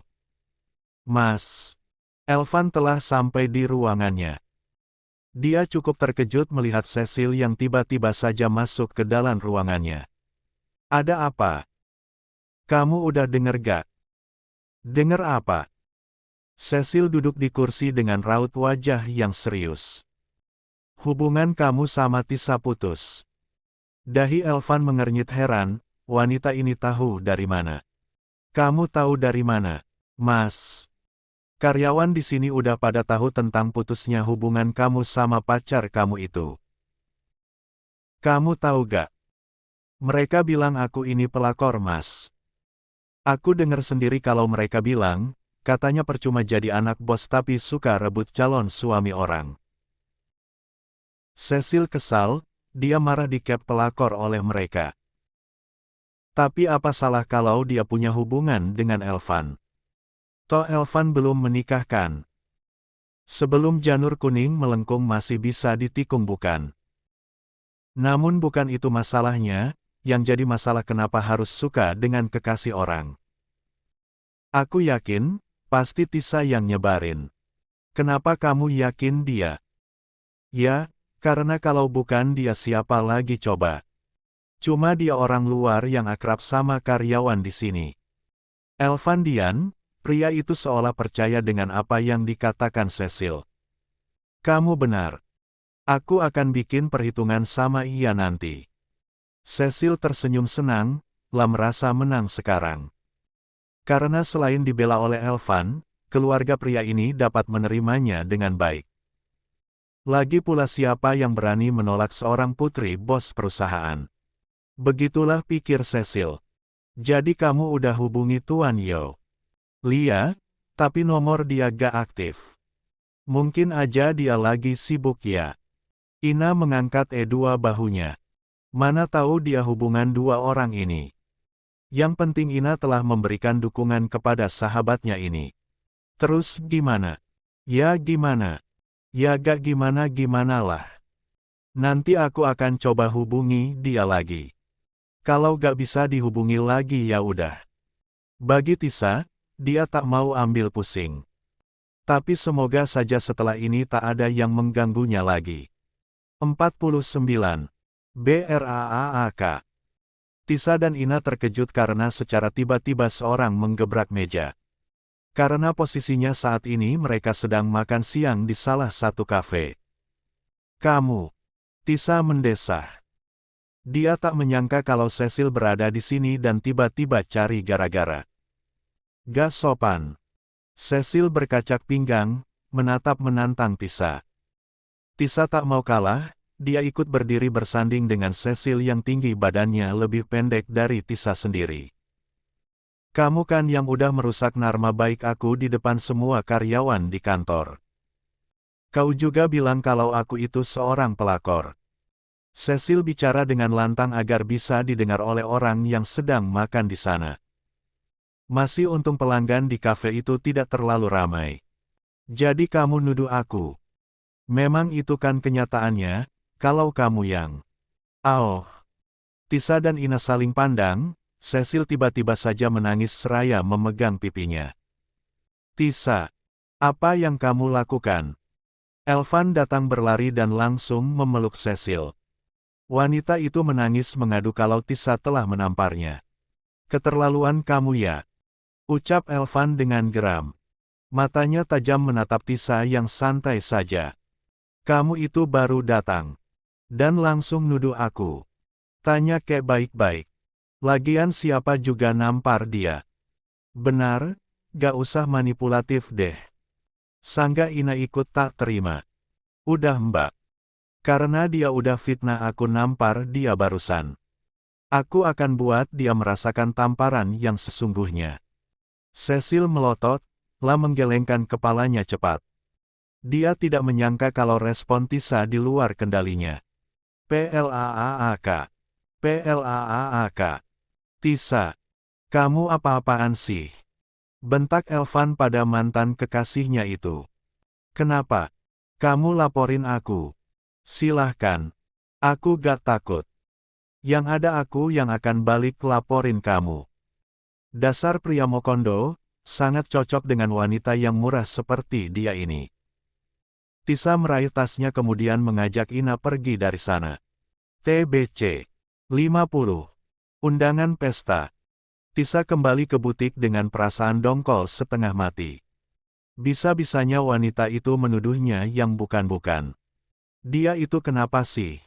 Mas. Elvan telah sampai di ruangannya. Dia cukup terkejut melihat Cecil yang tiba-tiba saja masuk ke dalam ruangannya. Ada apa? Kamu udah denger gak? Denger apa? Cecil duduk di kursi dengan raut wajah yang serius. Hubungan kamu sama Tisa putus. Dahi Elvan mengernyit heran, wanita ini tahu dari mana? Kamu tahu dari mana? Mas. Karyawan di sini udah pada tahu tentang putusnya hubungan kamu sama pacar kamu itu. Kamu tahu gak? Mereka bilang aku ini pelakor, Mas. Aku dengar sendiri kalau mereka bilang, katanya percuma jadi anak bos tapi suka rebut calon suami orang. Cecil kesal, dia marah dikep pelakor oleh mereka. Tapi apa salah kalau dia punya hubungan dengan Elvan? Toh Elvan belum menikahkan. Sebelum janur kuning melengkung masih bisa ditikung bukan? Namun bukan itu masalahnya, yang jadi masalah kenapa harus suka dengan kekasih orang. Aku yakin, pasti Tisa yang nyebarin. Kenapa kamu yakin dia? Ya, karena kalau bukan dia siapa lagi coba? Cuma dia orang luar yang akrab sama karyawan di sini. Elvan Dian, pria itu seolah percaya dengan apa yang dikatakan Cecil. Kamu benar. Aku akan bikin perhitungan sama ia nanti. Cecil tersenyum senang, lah merasa menang sekarang. Karena selain dibela oleh Elvan, keluarga pria ini dapat menerimanya dengan baik. Lagi pula siapa yang berani menolak seorang putri bos perusahaan? Begitulah pikir Cecil. Jadi kamu udah hubungi Tuan Yo Lia, tapi nomor dia gak aktif. Mungkin aja dia lagi sibuk ya. Ina mengangkat dua bahunya. Mana tahu dia hubungan dua orang ini. Yang penting Ina telah memberikan dukungan kepada sahabatnya ini. Terus gimana? Ya gimana? Ya gak gimana-gimana lah. Nanti aku akan coba hubungi dia lagi. Kalau gak bisa dihubungi lagi ya udah. Bagi Tisa, dia tak mau ambil pusing. Tapi semoga saja setelah ini tak ada yang mengganggunya lagi. 49. BRAAAK. Tisa dan Ina terkejut karena secara tiba-tiba seorang menggebrak meja. Karena posisinya saat ini mereka sedang makan siang di salah satu kafe. Kamu. Tisa mendesah. Dia tak menyangka kalau Cecil berada di sini dan tiba-tiba cari gara-gara. Gak sopan. Cecil berkacak pinggang, menantang Tisa. Tisa tak mau kalah, dia ikut berdiri bersanding dengan Cecil yang tinggi badannya lebih pendek dari Tisa sendiri. Kamu kan yang udah merusak nama baik aku di depan semua karyawan di kantor. Kau juga bilang kalau aku itu seorang pelakor. Cecil bicara dengan lantang agar bisa didengar oleh orang yang sedang makan di sana. Masih untung pelanggan di kafe itu tidak terlalu ramai. Jadi kamu nuduh aku. Memang itu kan kenyataannya, kalau kamu yang... Oh. Tisa dan Ina saling pandang, Cecil tiba-tiba saja menangis seraya memegang pipinya. Tisa, apa yang kamu lakukan? Elvan datang berlari dan langsung memeluk Cecil. Wanita itu menangis mengadu kalau Tisa telah menamparnya. Keterlaluan kamu ya. Ucap Elvan dengan geram. Matanya tajam menatap Tisa yang santai saja. Kamu itu baru datang. Dan langsung nuduh aku. Tanya kayak baik-baik. Lagian siapa juga nampar dia. Benar, gak usah manipulatif deh. Sangga Ina ikut tak terima. Udah mbak. Karena dia udah fitnah aku nampar dia barusan. Aku akan buat dia merasakan tamparan yang sesungguhnya. Cecil melotot, lah menggelengkan kepalanya cepat. Dia tidak menyangka kalau respon Tisa di luar kendalinya. PLAAK. PLAAK. Tisa. Kamu apa-apaan sih? Bentak Elvan pada mantan kekasihnya itu. Kenapa? Kamu laporin aku. Silahkan. Aku gak takut. Yang ada aku yang akan balik laporin kamu. Dasar pria Mokondo, sangat cocok dengan wanita yang murah seperti dia ini. Tisa meraih tasnya kemudian mengajak Ina pergi dari sana. TBC 50. Undangan pesta. Tisa kembali ke butik dengan perasaan dongkol setengah mati. Bisa-bisanya wanita itu menuduhnya yang bukan-bukan. Dia itu kenapa sih?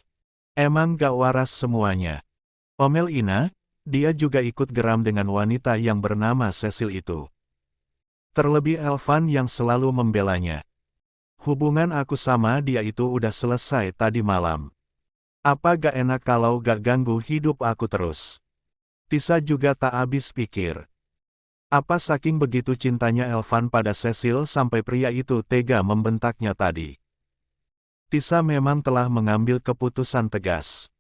Emang gak waras semuanya? Omel Ina, dia juga ikut geram dengan wanita yang bernama Cecil itu. Terlebih Elvan yang selalu membelanya. Hubungan aku sama dia itu udah selesai tadi malam. Apa gak enak kalau gak ganggu hidup aku terus? Tisa juga tak habis pikir. Apa saking begitu cintanya Elvan pada Cecil sampai pria itu tega membentaknya tadi? Tisa memang telah mengambil keputusan tegas.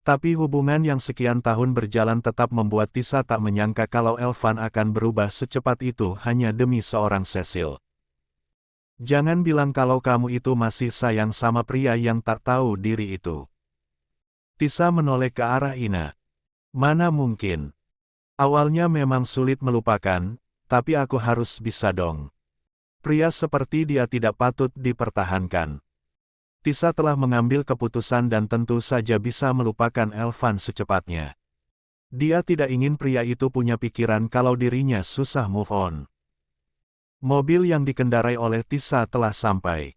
Tapi hubungan yang sekian tahun berjalan tetap membuat Tisa tak menyangka kalau Elvan akan berubah secepat itu hanya demi seorang Cecil. Jangan bilang kalau kamu itu masih sayang sama pria yang tak tahu diri itu. Tisa menoleh ke arah Ina. Mana mungkin. Awalnya memang sulit melupakan, tapi aku harus bisa dong. Pria seperti dia tidak patut dipertahankan. Tisa telah mengambil keputusan dan tentu saja bisa melupakan Elvan secepatnya. Dia tidak ingin pria itu punya pikiran kalau dirinya susah move on. Mobil yang dikendarai oleh Tisa telah sampai.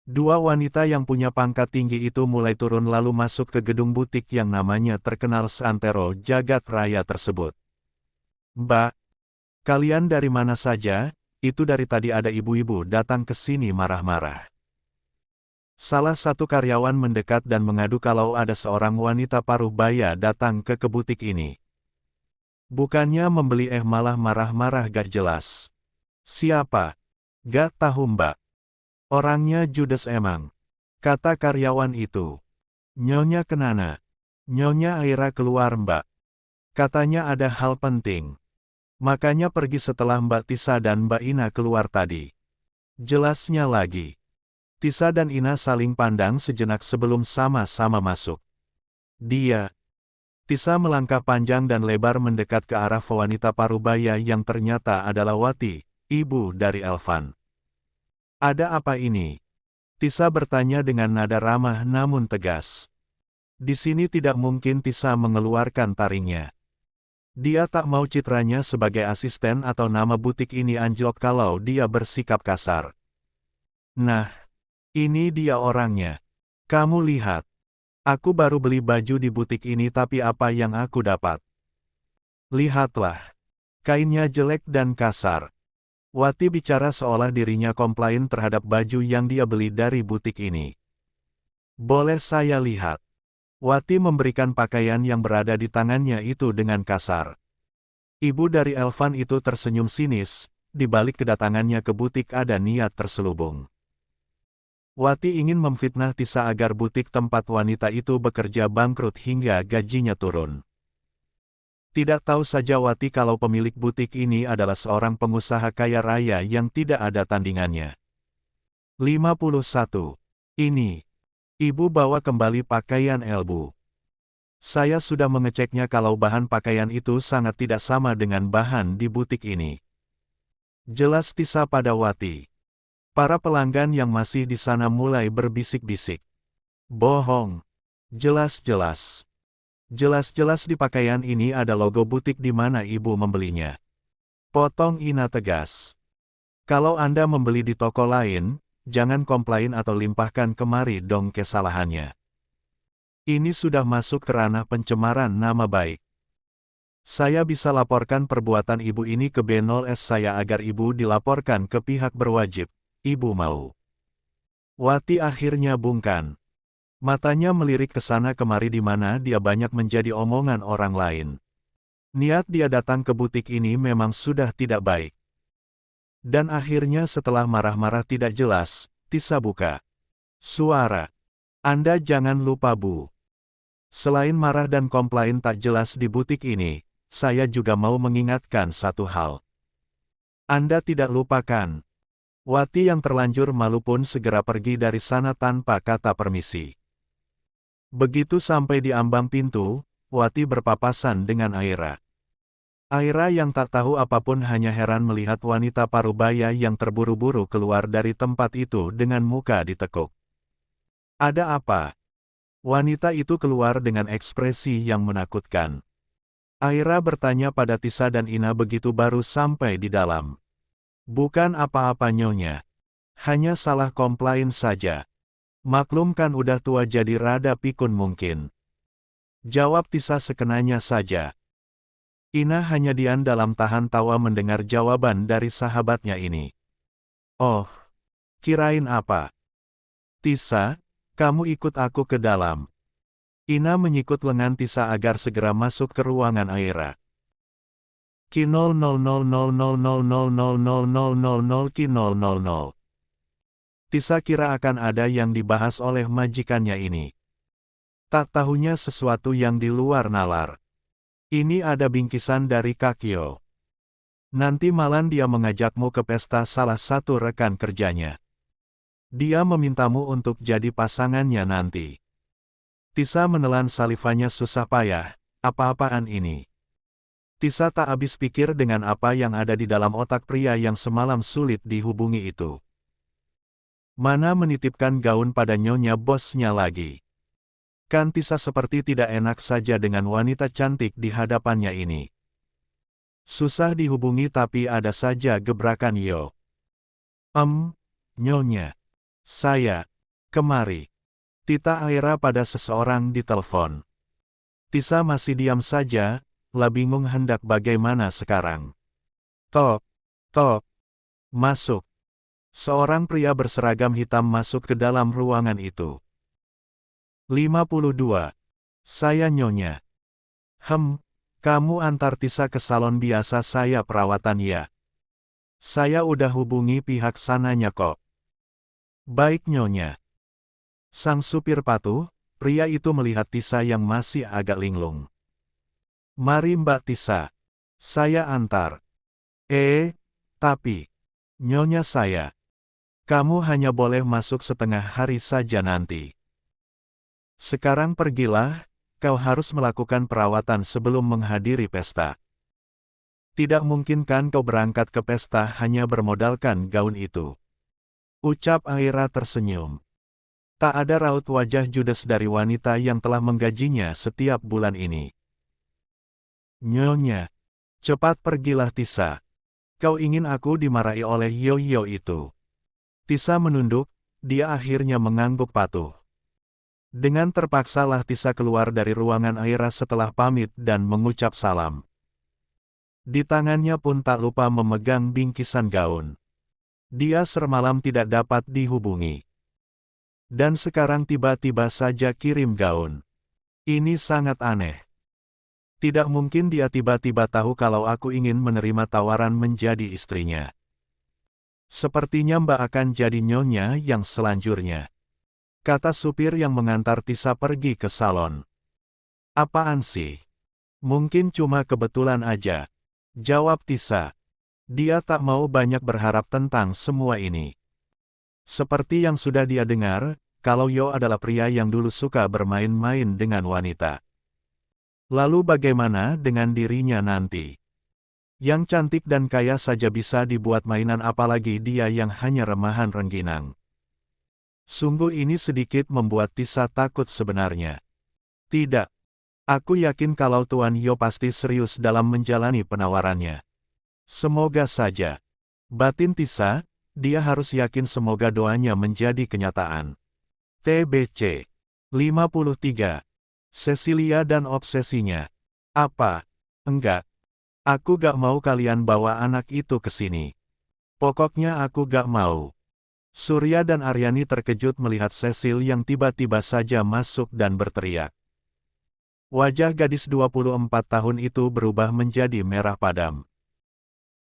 Dua wanita yang punya pangkat tinggi itu mulai turun lalu masuk ke gedung butik yang namanya terkenal seantero jagat raya tersebut. Mbak, kalian dari mana saja? Itu dari tadi ada ibu-ibu datang ke sini marah-marah. Salah satu karyawan mendekat dan mengadu kalau ada seorang wanita paruh baya datang ke butik ini. Bukannya membeli malah marah-marah gak jelas. Siapa? Gak tahu mbak. Orangnya judes emang. Kata karyawan itu. Nyonya kenana. Nyonya Aira keluar mbak. Katanya ada hal penting. Makanya pergi setelah Mbak Tisa dan Mbak Ina keluar tadi. Jelasnya lagi. Tisa dan Ina saling pandang sejenak sebelum sama-sama masuk. Tisa melangkah panjang dan lebar mendekat ke arah wanita parubaya yang ternyata adalah Wati, ibu dari Elvan. Ada apa ini? Tisa bertanya dengan nada ramah namun tegas. Di sini tidak mungkin Tisa mengeluarkan taringnya. Dia tak mau citranya sebagai asisten atau nama butik ini anjlok kalau dia bersikap kasar. Nah, ini dia orangnya. Kamu lihat. Aku baru beli baju di butik ini tapi apa yang aku dapat? Lihatlah. Kainnya jelek dan kasar. Wati bicara seolah dirinya komplain terhadap baju yang dia beli dari butik ini. Boleh saya lihat? Wati memberikan pakaian yang berada di tangannya itu dengan kasar. Ibu dari Elvan itu tersenyum sinis, di balik kedatangannya ke butik ada niat terselubung. Wati ingin memfitnah Tisa agar butik tempat wanita itu bekerja bangkrut hingga gajinya turun. Tidak tahu saja Wati kalau pemilik butik ini adalah seorang pengusaha kaya raya yang tidak ada tandingannya. 51. Ini. Ibu bawa kembali pakaian Elbu. Saya sudah mengeceknya kalau bahan pakaian itu sangat tidak sama dengan bahan di butik ini. Jelas Tisa pada Wati. Para pelanggan yang masih di sana mulai berbisik-bisik. Bohong. Jelas-jelas. Jelas-jelas di pakaian ini ada logo butik di mana ibu membelinya. Potong Ina tegas. Kalau Anda membeli di toko lain, jangan komplain atau limpahkan kemari dong kesalahannya. Ini sudah masuk ke ranah pencemaran nama baik. Saya bisa laporkan perbuatan ibu ini ke B0S saya agar ibu dilaporkan ke pihak berwajib. Ibu mau. Wati akhirnya bungkan. Matanya melirik ke sana kemari di mana dia banyak menjadi omongan orang lain. Niat dia datang ke butik ini memang sudah tidak baik. Dan akhirnya setelah marah-marah tidak jelas, Tisa buka suara. Anda jangan lupa Bu. Selain marah dan komplain tak jelas di butik ini, saya juga mau mengingatkan satu hal. Anda tidak lupakan. Wati yang terlanjur malu pun segera pergi dari sana tanpa kata permisi. Begitu sampai di ambang pintu, Wati berpapasan dengan Aira. Aira yang tak tahu apapun hanya heran melihat wanita parubaya yang terburu-buru keluar dari tempat itu dengan muka ditekuk. Ada apa? Wanita itu keluar dengan ekspresi yang menakutkan. Aira bertanya pada Tisa dan Ina begitu baru sampai di dalam. Bukan apa-apa nyonya. Hanya salah komplain saja. Maklum kan udah tua jadi rada pikun mungkin. Jawab Tisa sekenanya saja. Ina hanya diam dalam tahan tawa mendengar jawaban dari sahabatnya ini. Oh, kirain apa? Tisa, kamu ikut aku ke dalam. Ina menyikut lengan Tisa agar segera masuk ke ruangan Aira. Ki 0000000000 Ki 000. Tisa kira akan ada yang dibahas oleh majikannya ini. Tak tahunya sesuatu yang di luar nalar. Ini ada bingkisan dari Kakyo. Nanti malam dia mengajakmu ke pesta salah satu rekan kerjanya. Dia memintamu untuk jadi pasangannya nanti. Tisa menelan salivanya susah payah. Apa-apaan ini? Tisa tak habis pikir dengan apa yang ada di dalam otak pria yang semalam sulit dihubungi itu. Mana menitipkan gaun pada nyonya bosnya lagi. Kan Tisa seperti tidak enak saja dengan wanita cantik di hadapannya ini. Susah dihubungi tapi ada saja gebrakan yo. Nyonya. Saya. Kemari. Tita Aira pada seseorang di telepon. Tisa masih diam saja, lah bingung hendak bagaimana sekarang. Tok. Tok. Masuk. Seorang pria berseragam hitam masuk ke dalam ruangan itu. 52. Saya nyonya. Kamu antar Tisa ke salon biasa saya perawatan ya. Saya udah hubungi pihak sananya kok. Baik nyonya. Sang supir patuh, pria itu melihat Tisa yang masih agak linglung. Mari Mbak Tisa. Saya antar. Tapi. Nyonya saya. Kamu hanya boleh masuk setengah hari saja nanti. Sekarang pergilah, kau harus melakukan perawatan sebelum menghadiri pesta. Tidak mungkin kan kau berangkat ke pesta hanya bermodalkan gaun itu. Ucap Aira tersenyum. Tak ada raut wajah judes dari wanita yang telah menggajinya setiap bulan ini. Nyonya. Cepat pergilah Tisa. Kau ingin aku dimarahi oleh Yoyo itu. Tisa menunduk, dia akhirnya mengangguk patuh. Dengan terpaksalah Tisa keluar dari ruangan Aira setelah pamit dan mengucap salam. Di tangannya pun tak lupa memegang bingkisan gaun. Dia semalam tidak dapat dihubungi. Dan sekarang tiba-tiba saja kirim gaun. Ini sangat aneh. Tidak mungkin dia tiba-tiba tahu kalau aku ingin menerima tawaran menjadi istrinya. Sepertinya Mbak akan jadi nyonya yang selanjutnya. Kata supir yang mengantar Tisa pergi ke salon. Apaan sih? Mungkin cuma kebetulan aja. Jawab Tisa. Dia tak mau banyak berharap tentang semua ini. Seperti yang sudah dia dengar, kalau Yo adalah pria yang dulu suka bermain-main dengan wanita. Lalu bagaimana dengan dirinya nanti? Yang cantik dan kaya saja bisa dibuat mainan apalagi dia yang hanya remahan rengginang. Sungguh ini sedikit membuat Tisa takut sebenarnya. Tidak. Aku yakin kalau Tuan Yo pasti serius dalam menjalani penawarannya. Semoga saja. Batin Tisa, dia harus yakin semoga doanya menjadi kenyataan. TBC 53. Cecilia dan obsesinya. Apa? Enggak. Aku gak mau kalian bawa anak itu ke sini. Pokoknya aku gak mau. Surya dan Aryani terkejut melihat Cecil yang tiba-tiba saja masuk dan berteriak. Wajah gadis 24 tahun itu berubah menjadi merah padam.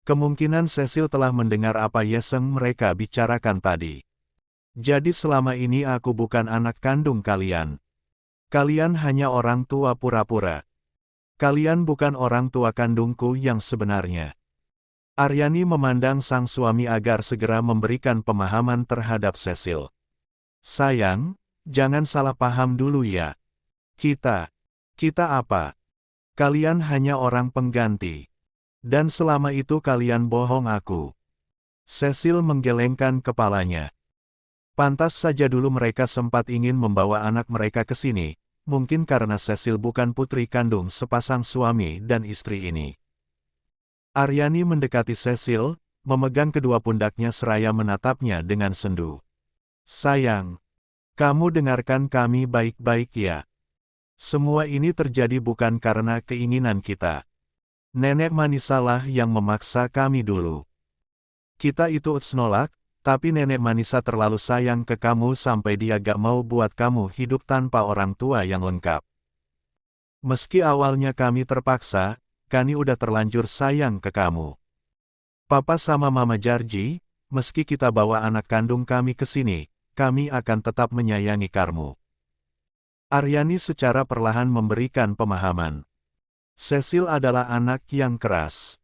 Kemungkinan Cecil telah mendengar apa Yeseng mereka bicarakan tadi. Jadi selama ini aku bukan anak kandung kalian. Kalian hanya orang tua pura-pura. Kalian bukan orang tua kandungku yang sebenarnya. Aryani memandang sang suami agar segera memberikan pemahaman terhadap Cecil. Sayang, jangan salah paham dulu ya. Kita apa? Kalian hanya orang pengganti. Dan selama itu kalian bohong aku. Cecil menggelengkan kepalanya. Pantas saja dulu mereka sempat ingin membawa anak mereka ke sini, mungkin karena Cecil bukan putri kandung sepasang suami dan istri ini. Aryani mendekati Cecil, memegang kedua pundaknya seraya menatapnya dengan sendu. Sayang, kamu dengarkan kami baik-baik ya. Semua ini terjadi bukan karena keinginan kita. Nenek Manisalah yang memaksa kami dulu. Kita itu nolak, tapi Nenek Manisa terlalu sayang ke kamu sampai dia gak mau buat kamu hidup tanpa orang tua yang lengkap. Meski awalnya kami terpaksa, kami udah terlanjur sayang ke kamu. Papa sama Mama Jarji, meski kita bawa anak kandung kami ke sini, kami akan tetap menyayangi kamu. Aryani secara perlahan memberikan pemahaman. Cecil adalah anak yang keras.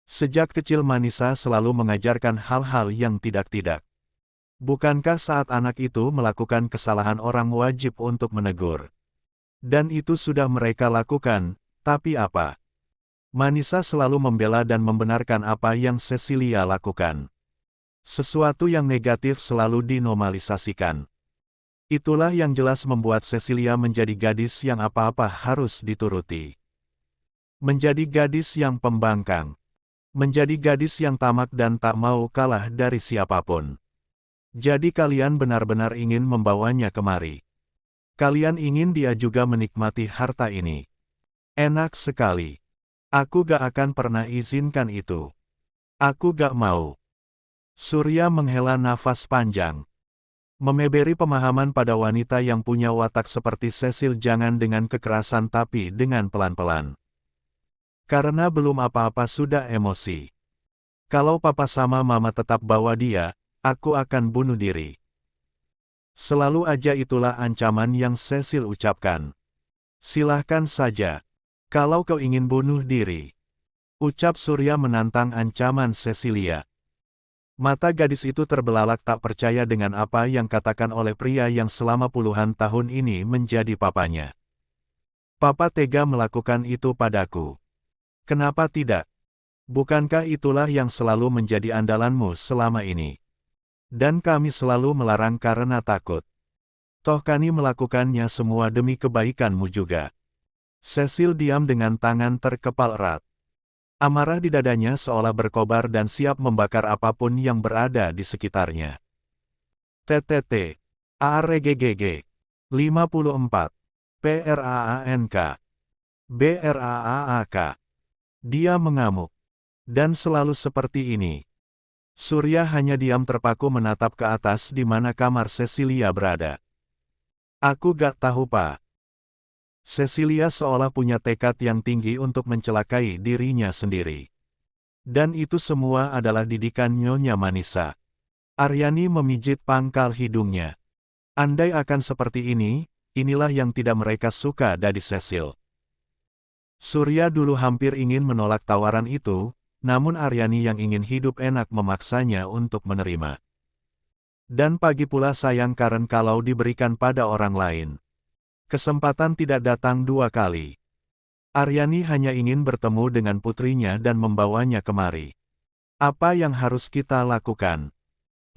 Sejak kecil Manisa selalu mengajarkan hal-hal yang tidak-tidak. Bukankah saat anak itu melakukan kesalahan orang wajib untuk menegur? Dan itu sudah mereka lakukan, tapi apa? Manisa selalu membela dan membenarkan apa yang Cecilia lakukan. Sesuatu yang negatif selalu dinormalisasikan. Itulah yang jelas membuat Cecilia menjadi gadis yang apa-apa harus dituruti. Menjadi gadis yang pembangkang. Menjadi gadis yang tamak dan tak mau kalah dari siapapun. Jadi kalian benar-benar ingin membawanya kemari. Kalian ingin dia juga menikmati harta ini. Enak sekali. Aku gak akan pernah izinkan itu. Aku gak mau. Surya menghela nafas panjang. Memberi pemahaman pada wanita yang punya watak seperti Cecil, jangan dengan kekerasan tapi dengan pelan-pelan. Karena belum apa-apa sudah emosi. Kalau papa sama mama tetap bawa dia, aku akan bunuh diri. Selalu aja itulah ancaman yang Cecil ucapkan. Silahkan saja. Kalau kau ingin bunuh diri. Ucap Surya menantang ancaman Cecilia. Mata gadis itu terbelalak tak percaya dengan apa yang katakan oleh pria yang selama puluhan tahun ini menjadi papanya. Papa tega melakukan itu padaku. Kenapa tidak? Bukankah itulah yang selalu menjadi andalanmu selama ini? Dan kami selalu melarang karena takut. Toh kami melakukannya semua demi kebaikanmu juga. Cecil diam dengan tangan terkepal erat. Amarah di dadanya seolah berkobar dan siap membakar apapun yang berada di sekitarnya. TTT. ARGGG. 54. PRAANK. BRAAAK. Dia mengamuk. Dan selalu seperti ini. Surya hanya diam terpaku menatap ke atas di mana kamar Cecilia berada. Aku gak tahu, Pak. Cecilia seolah punya tekad yang tinggi untuk mencelakai dirinya sendiri. Dan itu semua adalah didikan Nyonya Manisa. Aryani memijit pangkal hidungnya. Andai akan seperti ini, inilah yang tidak mereka suka dari Cecil. Surya dulu hampir ingin menolak tawaran itu, namun Aryani yang ingin hidup enak memaksanya untuk menerima. Dan pagi pula sayang karena kalau diberikan pada orang lain. Kesempatan tidak datang dua kali. Aryani hanya ingin bertemu dengan putrinya dan membawanya kemari. Apa yang harus kita lakukan?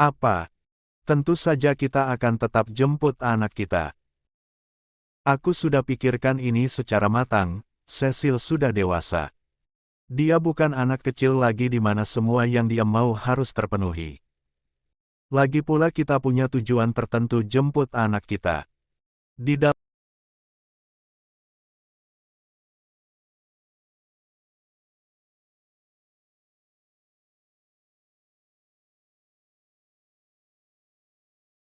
Apa? Tentu saja kita akan tetap jemput anak kita. Aku sudah pikirkan ini secara matang. Cecil sudah dewasa. Dia bukan anak kecil lagi di mana semua yang dia mau harus terpenuhi. Lagi pula kita punya tujuan tertentu jemput anak kita. Di dalam